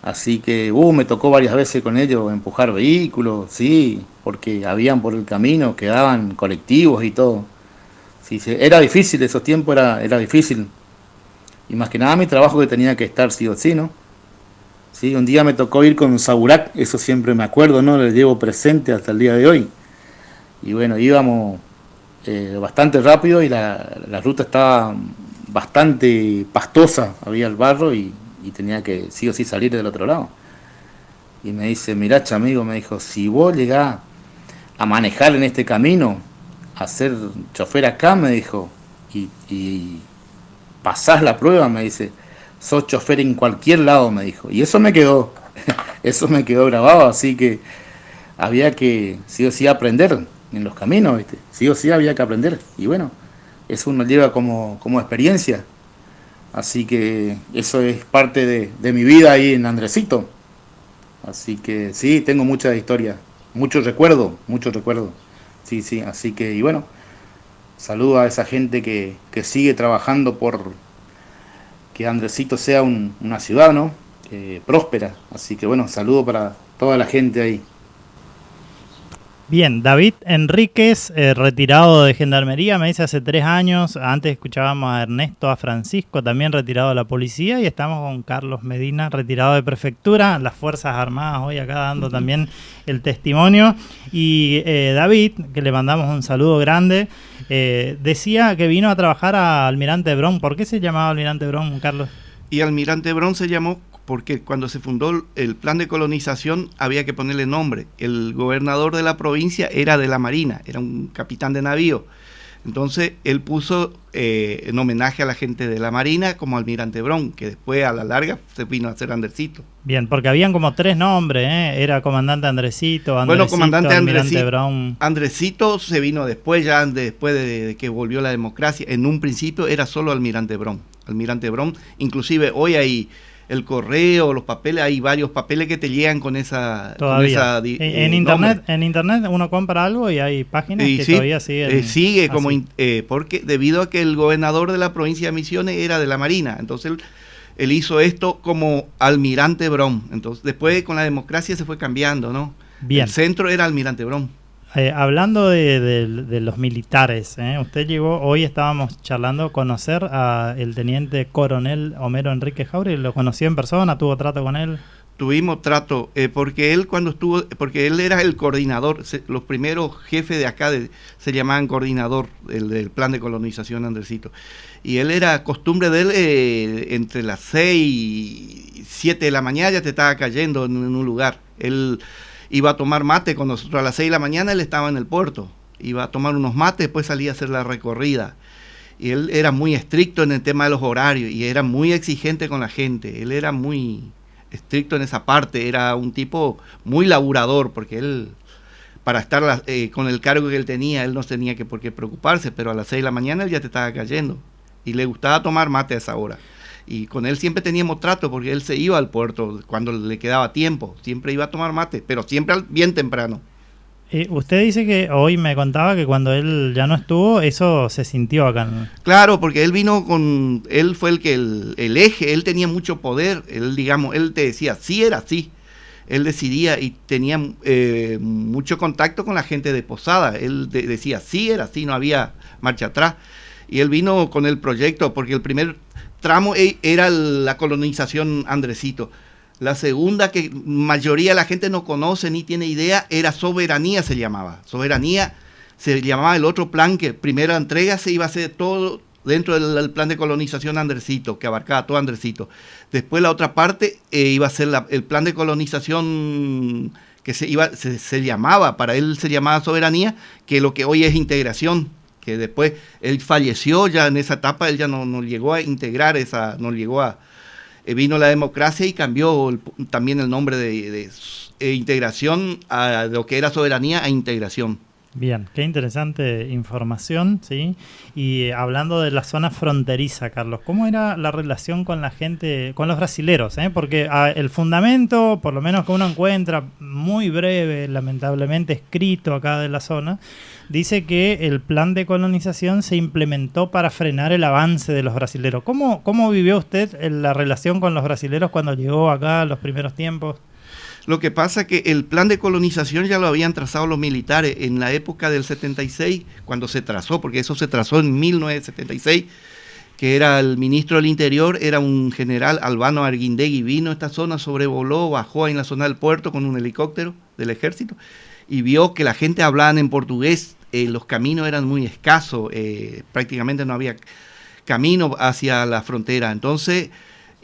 Así que me tocó varias veces con ellos empujar vehículos, sí, porque habían por el camino, quedaban colectivos y todo. Sí, era difícil, esos tiempos era difícil. Y más que nada mi trabajo que tenía que estar sí o sí, ¿no? Sí, un día me tocó ir con Saurac, eso siempre me acuerdo, ¿no? Lo llevo presente hasta el día de hoy. Y bueno, íbamos bastante rápido y la ruta estaba bastante pastosa, había el barro y tenía que sí o sí salir del otro lado. Y me dice, mirá, amigo, me dijo, si vos llegás a manejar en este camino, a ser chofer acá, me dijo, y pasás la prueba, me dice, sos chofer en cualquier lado, me dijo. Y eso me quedó, grabado, así que había que sí o sí aprender en los caminos, ¿viste? Sí o sí había que aprender. Y bueno, eso uno lleva como experiencia. Así que eso es parte de mi vida ahí en Andresito. Así que sí, tengo mucha historia, mucho recuerdo. Sí, sí, así que, y bueno, saludo a esa gente que sigue trabajando por que Andresito sea una ciudad, ¿no? Próspera. Así que bueno, saludo para toda la gente ahí. Bien, David Enríquez, retirado de Gendarmería, me dice hace 3 años. Antes escuchábamos a Ernesto, a Francisco, también retirado de la policía. Y estamos con Carlos Medina, retirado de Prefectura, las Fuerzas Armadas, hoy acá dando también el testimonio. Y David, que le mandamos un saludo grande, decía que vino a trabajar a Almirante Brown. ¿Por qué se llamaba Almirante Brown, Carlos? Y Almirante Brown se llamó porque cuando se fundó el plan de colonización había que ponerle nombre. El gobernador de la provincia era de la Marina, era un capitán de navío. Entonces él puso en homenaje a la gente de la Marina como Almirante Brown, que después a la larga se vino a hacer Andresito. Bien, porque habían como 3 nombres, ¿eh? Era comandante Andresito, bueno, comandante Almirante Brown. Andresito se vino después, ya después de que volvió la democracia. En un principio era solo Almirante Brown. Almirante Brown, inclusive hoy hay el correo, los papeles, hay varios papeles que te llegan con esa... Todavía. En internet uno compra algo y hay páginas que sí, todavía siguen. Sigue como porque debido a que el gobernador de la provincia de Misiones era de la Marina, entonces él hizo esto como Almirante Brown. Entonces después con la democracia se fue cambiando, ¿no? Bien. El centro era Almirante Brown. Hablando de los militares, usted llegó, hoy estábamos charlando, conocer al teniente coronel Homero Enrique Jauregui. ¿Lo conoció en persona? ¿Tuvo trato con él? Tuvimos trato, porque él cuando estuvo, porque él era el coordinador, los primeros jefes de acá se llamaban coordinador del plan de colonización Andresito. Y él era costumbre de él, entre las 6 y 7 de la mañana ya te estaba cayendo en un lugar. Él iba a tomar mate con nosotros a las 6 de la mañana, él estaba en el puerto, iba a tomar unos mates, después salía a hacer la recorrida. Y él era muy estricto en el tema de los horarios y era muy exigente con la gente, él era muy estricto en esa parte, era un tipo muy laburador, porque él, para estar con el cargo que él tenía, él no tenía por qué preocuparse, pero a las 6 de la mañana él ya te estaba cayendo y le gustaba tomar mate a esa hora. Y con él siempre teníamos trato porque él se iba al puerto cuando le quedaba tiempo, siempre iba a tomar mate, pero siempre bien temprano. Usted dice que hoy me contaba que cuando él ya no estuvo, eso se sintió acá, ¿no? Claro, porque él vino él fue el eje, él tenía mucho poder, él te decía, sí era así, él decidía y tenía mucho contacto con la gente de Posada, él decía, sí era así, no había marcha atrás, y él vino con el proyecto, porque el primer tramo era la colonización Andresito. La segunda, que mayoría de la gente no conoce ni tiene idea, era Soberanía, se llamaba. Soberanía se llamaba el otro plan, que primera entrega se iba a hacer todo dentro del plan de colonización Andresito, que abarcaba todo Andresito. Después la otra parte iba a ser el plan de colonización que se llamaba, para él se llamaba Soberanía, que lo que hoy es integración, que después él falleció ya en esa etapa, él ya no llegó a integrar vino la democracia y cambió también el nombre de integración a lo que era Soberanía a integración. Bien, qué interesante información, ¿sí? Y hablando de la zona fronteriza, Carlos, ¿cómo era la relación con la gente, con los brasileros? Porque el fundamento, por lo menos que uno encuentra muy breve, lamentablemente escrito acá de la zona, dice que el plan de colonización se implementó para frenar el avance de los brasileros. ¿Cómo vivió usted la relación con los brasileros cuando llegó acá en los primeros tiempos? Lo que pasa es que el plan de colonización ya lo habían trazado los militares en la época del 76, cuando se trazó, porque eso se trazó en 1976, que era el ministro del Interior, era un general Albano Arguindegui, vino a esta zona, sobrevoló, bajó ahí en la zona del puerto con un helicóptero del ejército y vio que la gente hablaba en portugués, los caminos eran muy escasos, prácticamente no había camino hacia la frontera, entonces...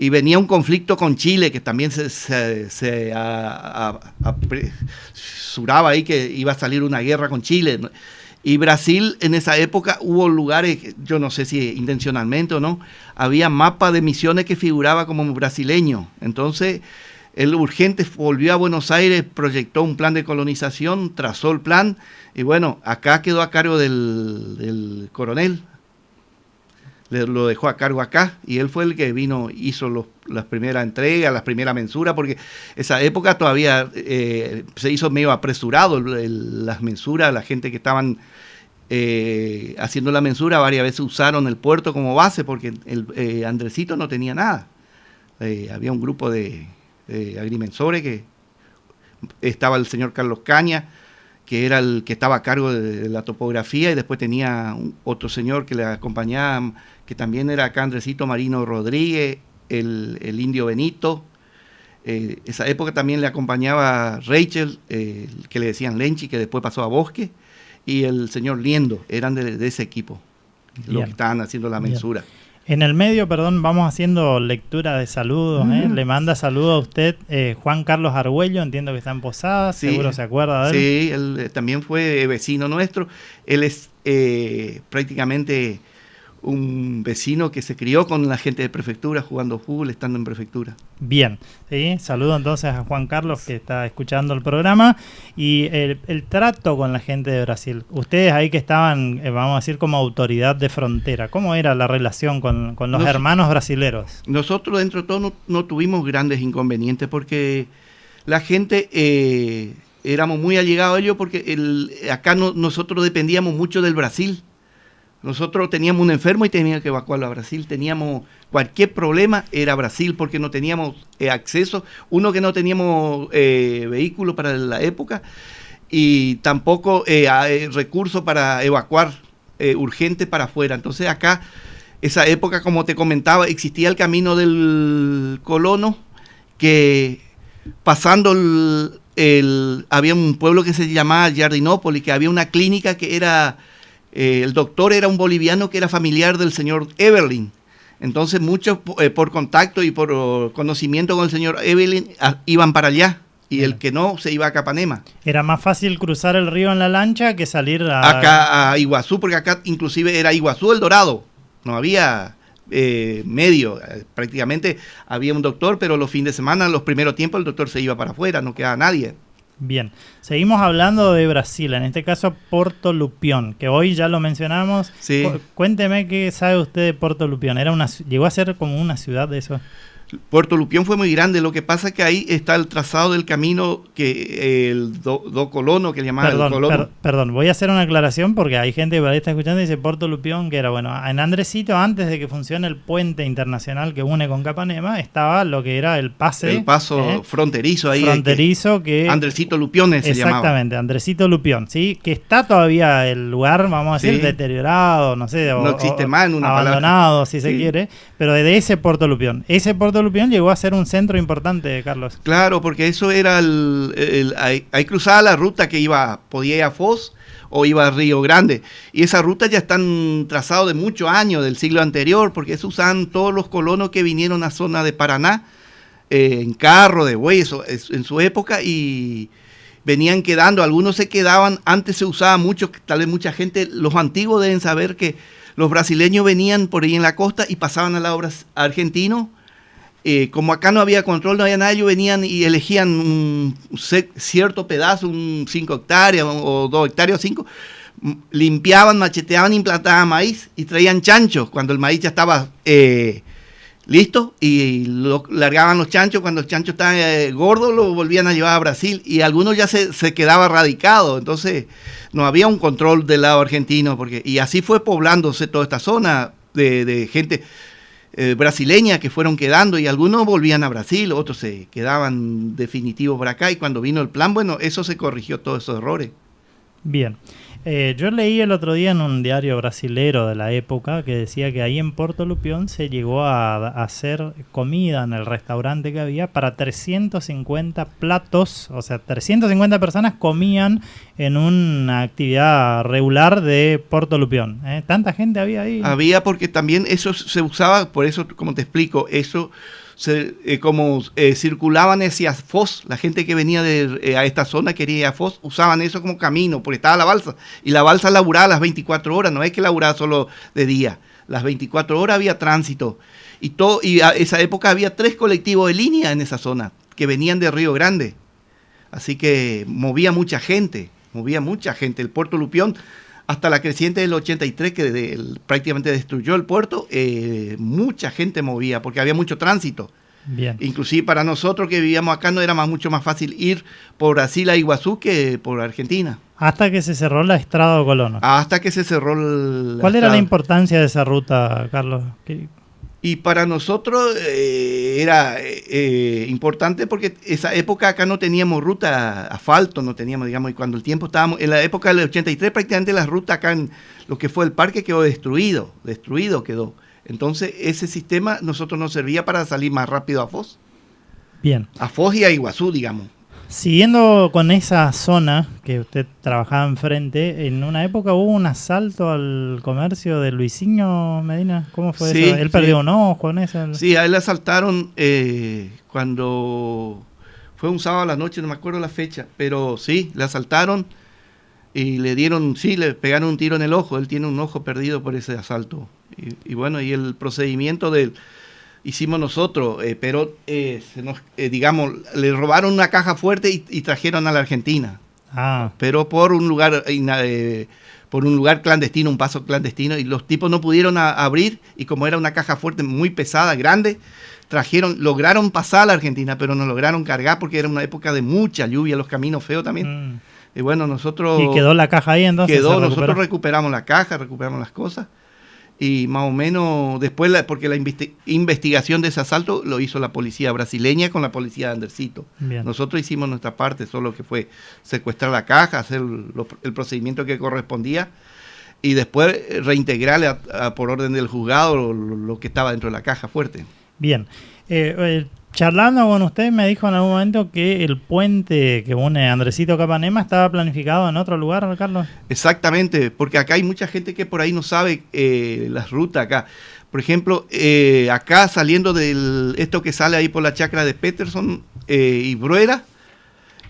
Y venía un conflicto con Chile, que también se apresuraba ahí que iba a salir una guerra con Chile. Y Brasil, en esa época, hubo lugares, yo no sé si intencionalmente o no, había mapas de Misiones que figuraba como brasileño. Entonces, él urgente volvió a Buenos Aires, proyectó un plan de colonización, trazó el plan, y bueno, acá quedó a cargo del coronel lo dejó a cargo acá, y él fue el que vino, hizo las primeras entregas, las primeras mensuras, porque esa época todavía se hizo medio apresurado las mensuras, la gente que estaban haciendo la mensura varias veces usaron el puerto como base, porque Andresito no tenía nada. Había un grupo de agrimensores que estaba el señor Carlos Caña, que era el que estaba a cargo de la topografía, y después tenía otro señor que le acompañaba, que también era acá Andresito, Marino Rodríguez, el indio Benito. Esa época también le acompañaba Rachel, que le decían Lenchi, que después pasó a Bosque, y el señor Liendo, eran de ese equipo, los que estaban haciendo la mensura. En el medio, perdón, vamos haciendo lectura de saludos. Le manda saludos a usted Juan Carlos Argüello, entiendo que está en Posadas, sí, seguro se acuerda de él. Sí, él también fue vecino nuestro. Él es prácticamente un vecino que se crió con la gente de prefectura, jugando fútbol, estando en prefectura. Bien, ¿sí? Saludo entonces a Juan Carlos, que está escuchando el programa. Y el trato con la gente de Brasil. Ustedes ahí que estaban, vamos a decir, como autoridad de frontera, ¿cómo era la relación con los hermanos brasileros? Nosotros dentro de todo no tuvimos grandes inconvenientes, porque la gente éramos muy allegados a ellos, porque acá nosotros dependíamos mucho del Brasil. Nosotros teníamos un enfermo y teníamos que evacuarlo a Brasil. Teníamos cualquier problema, era Brasil, porque no teníamos acceso. Uno, que no teníamos vehículo para la época, y tampoco recursos para evacuar urgente para afuera. Entonces acá, esa época, como te comentaba, existía el camino del colono, que pasando había un pueblo que se llamaba Jardinópolis, que había una clínica que era... el doctor era un boliviano que era familiar del señor Eberlin. Entonces muchos por contacto y por conocimiento con el señor Eberlin iban para allá, y bien, el que no se iba a Capanema. Era más fácil cruzar el río en la lancha que salir acá a Iguazú, porque acá inclusive era Iguazú El Dorado, no había medio, prácticamente había un doctor, pero los fines de semana, los primeros tiempos, el doctor se iba para afuera, no quedaba nadie. Bien, seguimos hablando de Brasil, en este caso Porto Lupión, que hoy ya lo mencionamos. Sí. Cuénteme qué sabe usted de Porto Lupión. ¿Llegó a ser como una ciudad de eso? Puerto Lupión fue muy grande, lo que pasa es que ahí está el trazado del camino que el do Colono, que le llamaban el Colono. Perdón, voy a hacer una aclaración porque hay gente que por ahí está escuchando y dice Puerto Lupión, que era, bueno, en Andresito, antes de que funcione el puente internacional que une con Capanema, estaba lo que era el pase. El paso fronterizo ahí. Fronterizo que... Andresito Lupiones se llamaba. Exactamente, Andresito Lupión, ¿sí? Que está todavía el lugar, vamos a decir, deteriorado, no sé. No existe más en una abandonado, si se quiere, pero de ese Puerto Lupión. Ese Puerto Lupión llegó a ser un centro importante, Carlos. Claro, porque eso era ahí cruzaba la ruta que podía ir a Foz o iba a Río Grande, y esa ruta ya están trazados de muchos años, del siglo anterior, porque eso usaban todos los colonos que vinieron a zona de Paraná en carro, de buey, en su época, y venían quedando, algunos se quedaban. Antes se usaba mucho, tal vez mucha gente, los antiguos deben saber que los brasileños venían por ahí en la costa y pasaban al lado argentino. Como acá no había control, no había nada, ellos venían y elegían un cierto pedazo, 5 hectáreas o 2 hectáreas o 5, limpiaban, macheteaban, implantaban maíz y traían chanchos cuando el maíz ya estaba listo, y lo largaban los chanchos. Cuando el chancho estaba gordo, lo volvían a llevar a Brasil, y algunos ya se quedaba radicado. Entonces no había un control del lado argentino, y así fue poblándose toda esta zona de gente brasileña que fueron quedando, y algunos volvían a Brasil, otros se quedaban definitivos por acá, y cuando vino el plan, bueno, eso se corrigió, todos esos errores. Bien. Yo leí el otro día en un diario brasilero de la época que decía que ahí en Porto Lupión se llegó a hacer comida en el restaurante que había para 350 platos, o sea, 350 personas comían en una actividad regular de Porto Lupión. ¿Tanta gente había ahí? Había, porque también eso se usaba, por eso, como te explico, eso... circulaban hacia Foz, la gente que venía a esta zona quería ir a Foz, usaban eso como camino, porque estaba la balsa, y la balsa laburaba las 24 horas, no es que laburaba solo de día, las 24 horas había tránsito, y a esa época había 3 colectivos de línea en esa zona, que venían de Río Grande, así que movía mucha gente, el Puerto Lupión. hasta la creciente del 83 que prácticamente destruyó el puerto, mucha gente movía porque había mucho tránsito. Bien. Inclusive para nosotros que vivíamos acá no era mucho más fácil ir por Brasil a Iguazú que por Argentina. Hasta que se cerró la Estrada Colono. Hasta que se cerró ¿Cuál era la importancia de esa ruta, Carlos? Y para nosotros era importante porque esa época acá no teníamos ruta, asfalto no teníamos, digamos, y cuando el tiempo estábamos, en la época del 83 prácticamente la ruta acá en lo que fue el parque quedó destruido quedó. Entonces ese sistema nosotros nos servía para salir más rápido a Foz. Bien. A Foz y a Iguazú, digamos. Siguiendo con esa zona que usted trabajaba enfrente, en una época hubo un asalto al comercio de Luisinho Medina. ¿Cómo fue eso? ¿Él perdió un ojo en eso? Sí, a él le asaltaron cuando fue un sábado a la noche, no me acuerdo la fecha, pero sí, le asaltaron y le pegaron un tiro en el ojo. Él tiene un ojo perdido por ese asalto. Y bueno, y el procedimiento hicimos nosotros, pero digamos, le robaron una caja fuerte y trajeron a la Argentina. Pero por un lugar clandestino, un paso clandestino, y los tipos no pudieron abrir, y como era una caja fuerte muy pesada, grande, lograron pasar a la Argentina, pero no lograron cargar porque era una época de mucha lluvia, los caminos feos también. Y bueno, nosotros... ¿Y quedó la caja ahí entonces? Nosotros recuperamos la caja, recuperamos las cosas. Y más o menos después, porque la investigación de ese asalto lo hizo la policía brasileña con la policía de Andercito. Bien. Nosotros hicimos nuestra parte, solo que fue secuestrar la caja, hacer el procedimiento que correspondía y después reintegrarle por orden del juzgado lo que estaba dentro de la caja fuerte. Bien. Charlando con usted me dijo en algún momento que el puente que une Andresito a Capanema estaba planificado en otro lugar, Carlos. Exactamente, porque acá hay mucha gente que por ahí no sabe las rutas acá. Por ejemplo, acá saliendo esto que sale ahí por la chacra de Peterson y Bruera,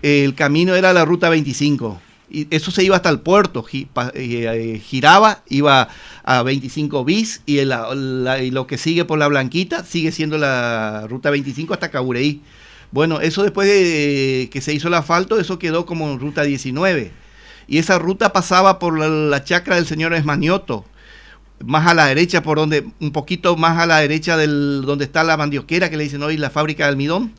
el camino era la ruta 25. Y eso se iba hasta el puerto, giraba, iba a 25 bis y lo que sigue por la Blanquita sigue siendo la ruta 25 hasta Cabureí. Bueno, eso después de que se hizo el asfalto, eso quedó como ruta 19. Y esa ruta pasaba por la chacra del señor Esmanioto, más a la derecha, un poquito más a la derecha donde está la mandioquera, que le dicen hoy la fábrica de almidón.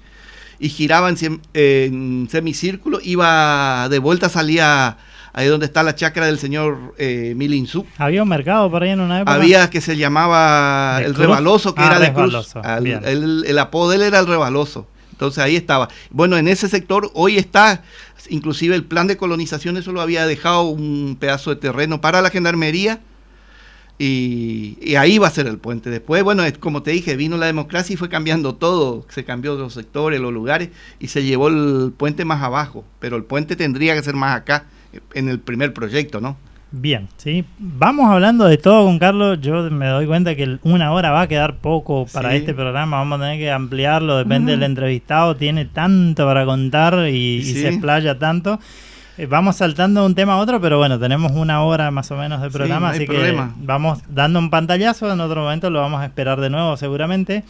Y giraba en semicírculo, iba de vuelta, salía ahí donde está la chacra del señor Milinzú. ¿Había un mercado por ahí en una época? Había que se llamaba El Rebaloso, que era de Cruz. El apodo de él era El Rebaloso. Entonces ahí estaba. Bueno, en ese sector hoy está, inclusive el plan de colonización, eso lo había dejado un pedazo de terreno para la gendarmería. Y ahí va a ser el puente. Después, bueno, como te dije, vino la democracia y fue cambiando todo. Se cambió los sectores, los lugares, y se llevó el puente más abajo. Pero el puente tendría que ser más acá, en el primer proyecto, ¿no? Bien, sí. Vamos hablando de todo con Carlos. Yo me doy cuenta que una hora va a quedar poco para este programa. Vamos a tener que ampliarlo, depende del entrevistado. Tiene tanto para contar y se explaya tanto. Vamos saltando de un tema a otro, pero bueno, tenemos una hora más o menos de programa, así que vamos dando un pantallazo. En otro momento lo vamos a esperar de nuevo seguramente.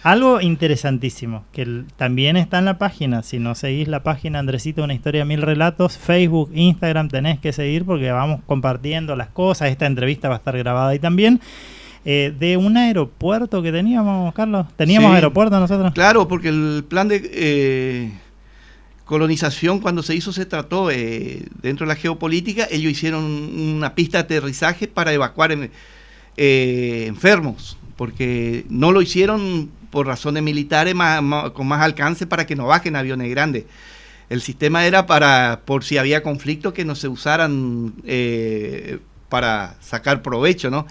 Algo interesantísimo, que también está en la página. Si no seguís la página Andresito, una historia, 1000 relatos, Facebook, Instagram, tenés que seguir porque vamos compartiendo las cosas. Esta entrevista va a estar grabada ahí también. De un aeropuerto que teníamos, Carlos. ¿Teníamos aeropuerto nosotros? Claro, porque el plan de colonización cuando se hizo se trató dentro de la geopolítica. Ellos hicieron una pista de aterrizaje para evacuar enfermos, porque no lo hicieron por razones militares con más alcance para que no bajen aviones grandes. El sistema era por si había conflicto que no se usaran para sacar provecho, ¿no?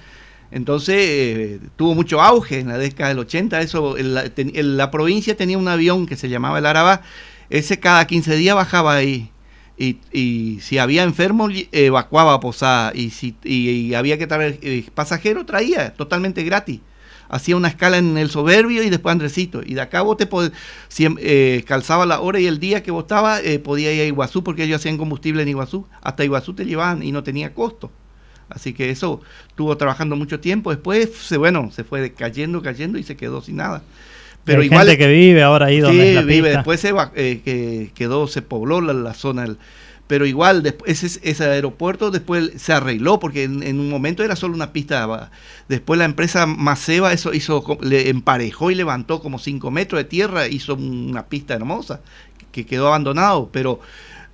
Entonces tuvo mucho auge en la década del 80. La provincia tenía un avión que se llamaba el Arabá. Ese cada 15 días bajaba ahí y si había enfermos evacuaba a Posada y había que traer pasajeros, traía totalmente gratis. Hacía una escala en El Soberbio y después Andresito, y de acá vos calzaba la hora y el día que vos estabas, podía ir a Iguazú porque ellos hacían combustible en Iguazú. Hasta Iguazú te llevaban y no tenía costo. Así que eso estuvo trabajando mucho tiempo. Después se fue cayendo y se quedó sin nada. Pero hay igual gente que vive ahora ahí donde es la vive. pista. Después se pobló la zona. pero igual ese aeropuerto después se arregló, porque en un momento era solo una pista. Después la empresa Maceva le emparejó y levantó como 5 metros de tierra, hizo una pista hermosa que quedó abandonado, pero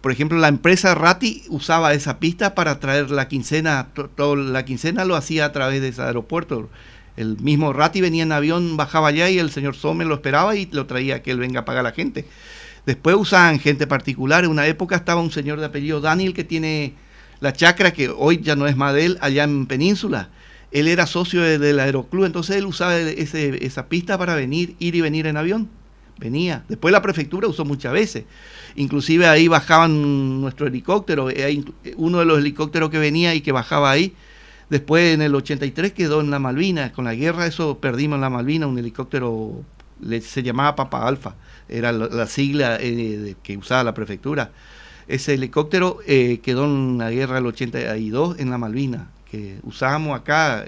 por ejemplo la empresa Ratti usaba esa pista para traer la quincena, toda la quincena lo hacía a través de ese aeropuerto. El mismo Ratti venía en avión, bajaba allá y el señor Sommer lo esperaba y lo traía que él venga a pagar a la gente. Después usaban gente particular. En una época estaba un señor de apellido Daniel que tiene la chacra, que hoy ya no es más de él, allá en Península. Él era socio del Aeroclub, entonces él usaba esa pista para ir y venir en avión. Venía. Después la prefectura usó muchas veces. Inclusive ahí bajaban nuestro helicóptero. Uno de los helicópteros que venía y que bajaba ahí. Después en el 83 quedó en la Malvinas. Con la guerra eso perdimos en la Malvinas. Un helicóptero se llamaba Papa Alfa. Era la sigla que usaba la prefectura. Ese helicóptero quedó en la guerra del 82 en la Malvinas. Que usábamos acá.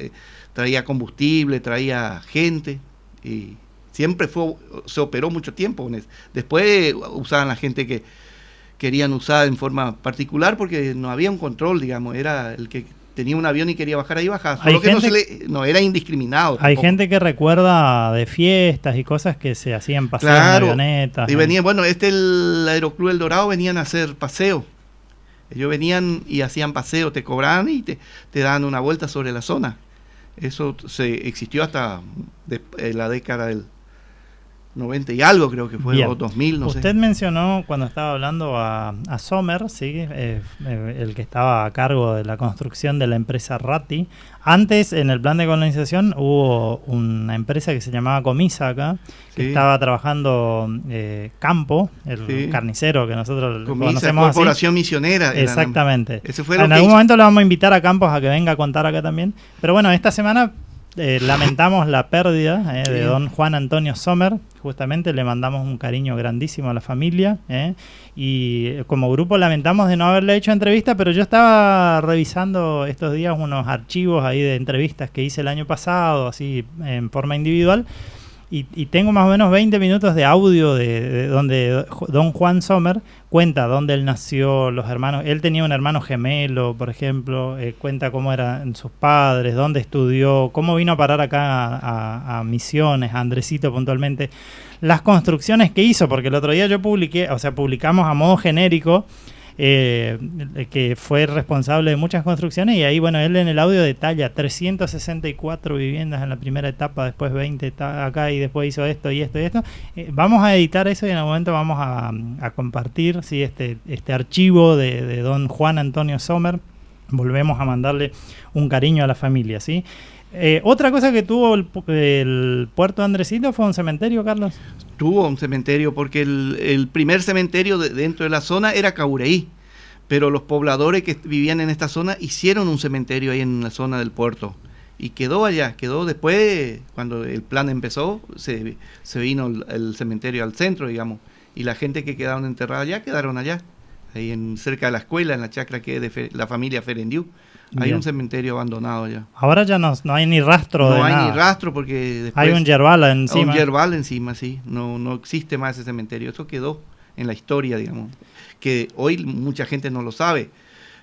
Traía combustible, traía gente. Y siempre se operó mucho tiempo. Después usaban la gente que querían usar en forma particular porque no había un control, digamos. Era el que tenía un avión y quería bajar ahí, bajaba. Solo que no era indiscriminado. Hay gente que recuerda de fiestas y cosas que se hacían paseos en avionetas. Y venían, bueno, el Aeroclub El Dorado venían a hacer paseo. Ellos venían y hacían paseo, te cobraban y te daban una vuelta sobre la zona. Eso existió hasta la década del 90 y algo, creo que fue, o 2000, no sé. Usted mencionó cuando estaba hablando a Sommer, ¿sí? El que estaba a cargo de la construcción de la empresa Ratti. Antes, en el plan de colonización, hubo una empresa que se llamaba Comisa acá, que estaba trabajando Campo, el carnicero que nosotros conocemos así. Corporación Misionera. Exactamente. Ese fue en algún momento le vamos a invitar a Campos a que venga a contar acá también. Pero bueno, esta semana lamentamos la pérdida de don Juan Antonio Sommer. Justamente le mandamos un cariño grandísimo a la familia, y como grupo lamentamos de no haberle hecho entrevista, pero yo estaba revisando estos días unos archivos ahí de entrevistas que hice el año pasado, así en forma individual, y tengo más o menos 20 minutos de audio de donde don Juan Sommer cuenta dónde él nació, los hermanos. Él tenía un hermano gemelo, por ejemplo, cuenta cómo eran sus padres, dónde estudió, cómo vino a parar acá a Misiones, a Andresito puntualmente, las construcciones que hizo, porque el otro día yo publicamos a modo genérico, que fue responsable de muchas construcciones, y ahí, bueno, él en el audio detalla 364 viviendas en la primera etapa, después 20 acá, y después hizo esto y esto y esto. Vamos a editar eso y en el momento vamos a compartir, ¿sí? este archivo de don Juan Antonio Sommer. Volvemos a mandarle un cariño a la familia, ¿sí? Otra cosa que tuvo el puerto de Andresito fue un cementerio, Carlos. Tuvo un cementerio porque el primer cementerio dentro de la zona era Caureí, pero los pobladores que vivían en esta zona hicieron un cementerio ahí en la zona del puerto y quedó allá. Quedó después, cuando el plan empezó, se vino el cementerio al centro, digamos, y la gente que quedaron enterrada allá quedaron allá, ahí cerca de la escuela, en la chacra que es de la familia Ferendiú. Hay un cementerio abandonado ya. Ahora ya no hay ni rastro de nada. No hay ni rastro porque después... Hay un yerbal encima. Un yerbal encima, sí. No existe más ese cementerio. Eso quedó en la historia, digamos. Que hoy mucha gente no lo sabe.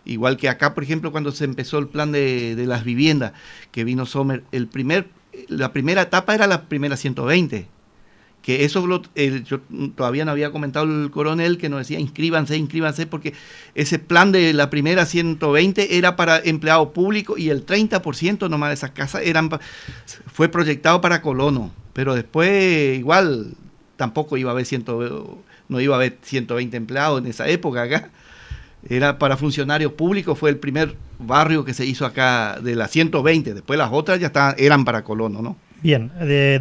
Igual que acá, por ejemplo, cuando se empezó el plan de las viviendas, que vino Sommer, la primera etapa era la primera 120. Que eso yo todavía no había comentado el coronel, que nos decía inscríbanse, porque ese plan de la primera 120 era para empleado público y el 30% nomás de esas casas fue proyectado para colono, pero después igual tampoco iba a haber 120 empleados en esa época acá. Era para funcionarios públicos, fue el primer barrio que se hizo acá de la 120, después las otras ya eran para colono, ¿no? Bien,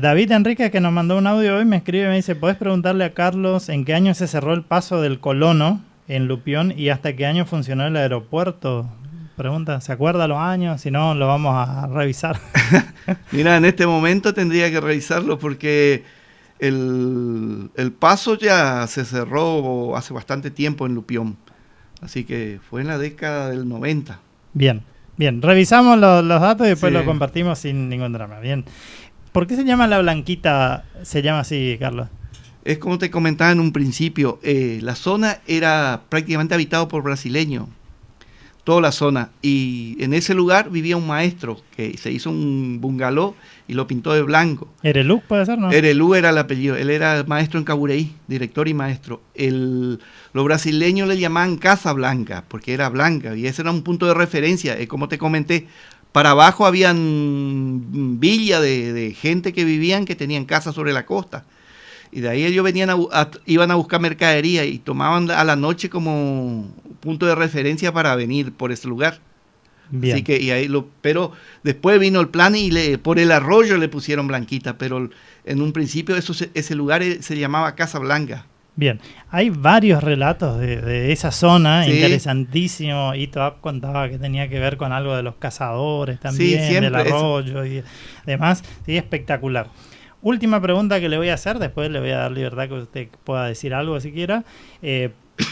David Enrique, que nos mandó un audio hoy, me escribe y me dice: ¿podés preguntarle a Carlos en qué año se cerró el paso del colono en Lupión y hasta qué año funcionó el aeropuerto? Pregunta, ¿se acuerda los años? Si no, lo vamos a revisar. Mira, en este momento tendría que revisarlo porque el paso ya se cerró hace bastante tiempo en Lupión. Así que fue en la década del 90. Bien, revisamos los datos y después lo compartimos sin ningún drama. Bien. ¿Por qué se llama La Blanquita? Se llama así, Carlos. Es como te comentaba en un principio, la zona era prácticamente habitada por brasileños, toda la zona, y en ese lugar vivía un maestro que se hizo un bungalow y lo pintó de blanco. ¿Erelú puede ser, no? Erelú era el apellido, él era maestro en Cabureí, director y maestro. Los brasileños le llamaban Casa Blanca, porque era blanca, y ese era un punto de referencia, como te comenté. Para abajo habían villas de gente que vivían, que tenían casas sobre la costa. Y de ahí ellos venían iban a buscar mercadería y tomaban a la noche como punto de referencia para venir por ese lugar. Bien. Así que, pero después vino el plan y por el arroyo le pusieron Blanquita, pero en un principio ese lugar se llamaba Casa Blanca. Bien, hay varios relatos de esa zona, sí. Interesantísimo. Ito contaba que tenía que ver con algo de los cazadores también, sí, del arroyo y demás. Sí, espectacular. Última pregunta que le voy a hacer, después le voy a dar libertad que usted pueda decir algo si quiera.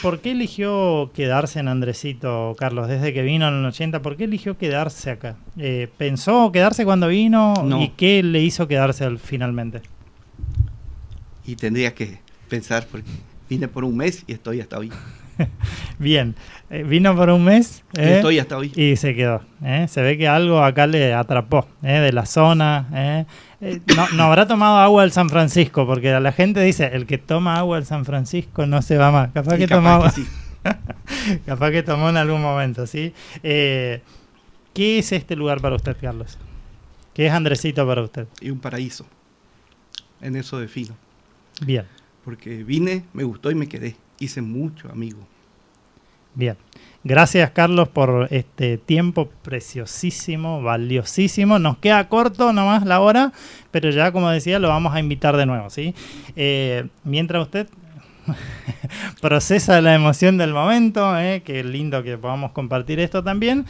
¿Por qué eligió quedarse en Andresito, Carlos, desde que vino en el 80? ¿Por qué eligió quedarse acá? ¿Pensó quedarse cuando vino? No. ¿Y qué le hizo quedarse finalmente? Y tendría que pensar, porque vine por un mes y estoy hasta hoy. Bien, vino por un mes estoy hasta hoy. Y se quedó. Se ve que algo acá le atrapó de la zona. No habrá tomado agua del San Francisco, porque a la gente dice, el que toma agua del San Francisco no se va más. Capaz que tomó agua. Sí. Capaz que tomó en algún momento, ¿sí? ¿Qué es este lugar para usted, Carlos? ¿Qué es Andresito para usted? Y un paraíso. En eso defino. Bien. Porque vine, me gustó y me quedé. Hice mucho, amigo. Bien. Gracias, Carlos, por este tiempo preciosísimo, valiosísimo. Nos queda corto nomás la hora, pero ya, como decía, lo vamos a invitar de nuevo, ¿sí? Mientras usted procesa la emoción del momento, qué lindo que podamos compartir esto también.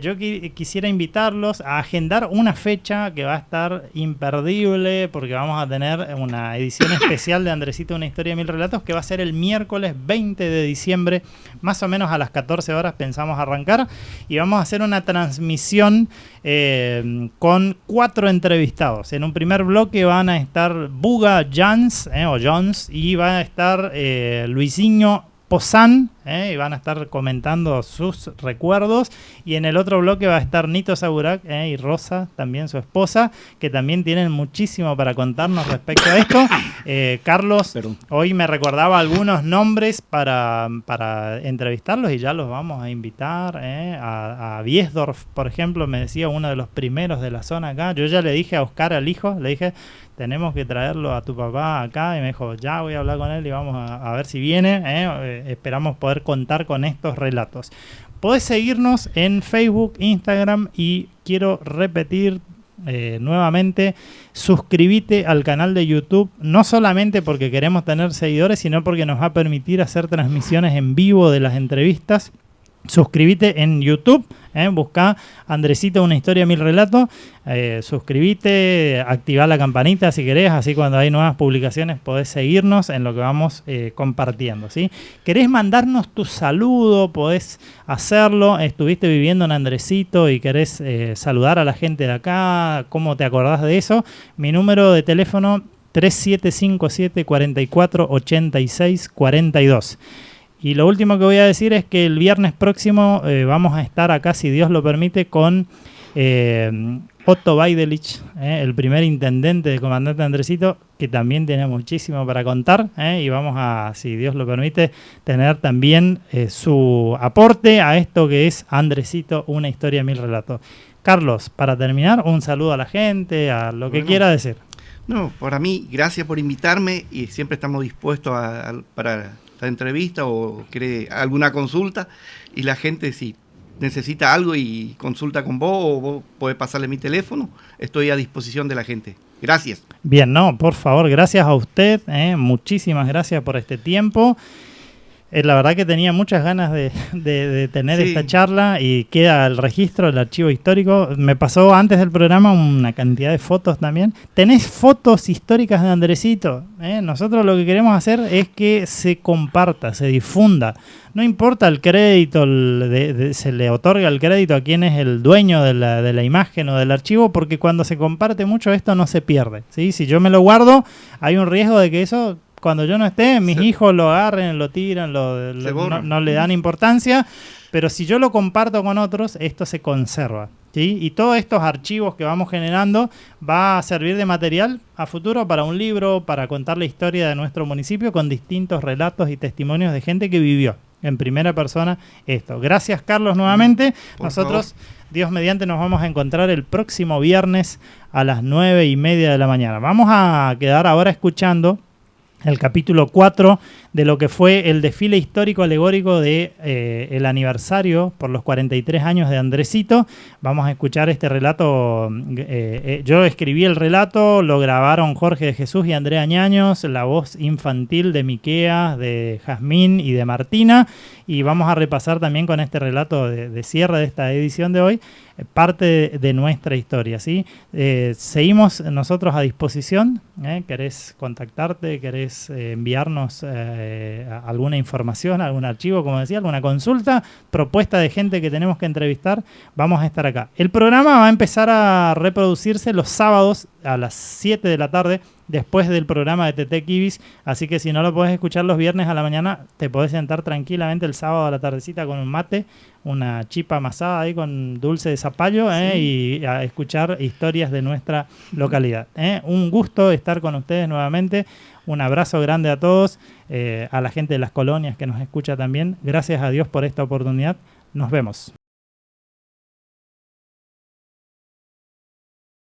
Yo quisiera invitarlos a agendar una fecha que va a estar imperdible, porque vamos a tener una edición especial de Andresito, una historia de 1000 relatos, que va a ser el miércoles 20 de diciembre, más o menos a las 14 horas pensamos arrancar, y vamos a hacer una transmisión con 4 entrevistados. En un primer bloque van a estar Buga Jones, y va a estar Luisinho Pozán, y van a estar comentando sus recuerdos, y en el otro bloque va a estar Nito Saburak y Rosa, también su esposa, que también tienen muchísimo para contarnos respecto a esto. Carlos, hoy me recordaba algunos nombres para entrevistarlos y ya los vamos a invitar. A Biesdorf, por ejemplo, me decía uno de los primeros de la zona acá. Yo ya le dije a Oscar, al hijo, le dije, tenemos que traerlo a tu papá acá, y me dijo, ya voy a hablar con él y vamos a ver si viene. Esperamos poder contar con estos relatos. Podés seguirnos en Facebook, Instagram, y quiero repetir nuevamente, suscríbete al canal de YouTube, no solamente porque queremos tener seguidores, sino porque nos va a permitir hacer transmisiones en vivo de las entrevistas. Suscríbete en YouTube, buscá Andresito, una historia, 1000 relatos, suscríbete, activá la campanita si querés, así cuando hay nuevas publicaciones podés seguirnos en lo que vamos compartiendo, ¿sí? ¿Querés mandarnos tu saludo? Podés hacerlo. Estuviste viviendo en Andresito y querés saludar a la gente de acá, ¿cómo te acordás de eso? Mi número de teléfono 3757 44 86 42. Y lo último que voy a decir es que el viernes próximo vamos a estar acá, si Dios lo permite, con Otto Baidelich, el primer intendente del comandante Andresito, que también tiene muchísimo para contar, y vamos a, si Dios lo permite, tener también su aporte a esto que es Andresito, una historia, 1000 relatos. Carlos, para terminar, un saludo a la gente, a lo que quiera decir. No, para mí, gracias por invitarme, y siempre estamos dispuestos para la entrevista o quiere alguna consulta, y la gente si necesita algo y consulta con vos, o vos podés pasarle mi teléfono, estoy a disposición de la gente. Gracias. Bien, no, por favor, gracias a usted, muchísimas gracias por este tiempo. La verdad que tenía muchas ganas de tener esta charla, y queda el registro, el archivo histórico. Me pasó antes del programa una cantidad de fotos también. ¿Tenés fotos históricas de Andresito? Nosotros lo que queremos hacer es que se comparta, se difunda. No importa el crédito, se le otorga el crédito a quien es el dueño de la imagen o del archivo, porque cuando se comparte mucho esto no se pierde, ¿sí? Si yo me lo guardo, hay un riesgo de que eso cuando yo no esté, mis hijos lo agarren, lo tiran, no le dan importancia, pero si yo lo comparto con otros, esto se conserva, ¿sí? Y todos estos archivos que vamos generando va a servir de material a futuro para un libro, para contar la historia de nuestro municipio con distintos relatos y testimonios de gente que vivió en primera persona esto. Gracias, Carlos, nuevamente. Nosotros, Dios mediante, nos vamos a encontrar el próximo viernes a las 9:30 de la mañana. Vamos a quedar ahora escuchando el capítulo 4 de lo que fue el desfile histórico alegórico de el aniversario por los 43 años de Andresito. Vamos a escuchar este relato. Yo escribí el relato, lo grabaron Jorge de Jesús y Andrea Ñaños, la voz infantil de Miquea, de Jazmín y de Martina. Y vamos a repasar también con este relato de cierre de esta edición de hoy parte de nuestra historia, ¿sí? Seguimos nosotros a disposición. ¿Querés contactarte? ¿Querés enviarnos alguna información, algún archivo, como decía, alguna consulta, propuesta de gente que tenemos que entrevistar? Vamos a estar acá. El programa va a empezar a reproducirse los sábados a las 7 de la tarde, después del programa de TT Kibis, así que si no lo podés escuchar los viernes a la mañana, te podés sentar tranquilamente el sábado a la tardecita con un mate, una chipa amasada ahí con dulce de zapallo, y a escuchar historias de nuestra localidad. Un gusto estar con ustedes nuevamente, un abrazo grande a todos, a la gente de las colonias que nos escucha también. Gracias a Dios por esta oportunidad. Nos vemos.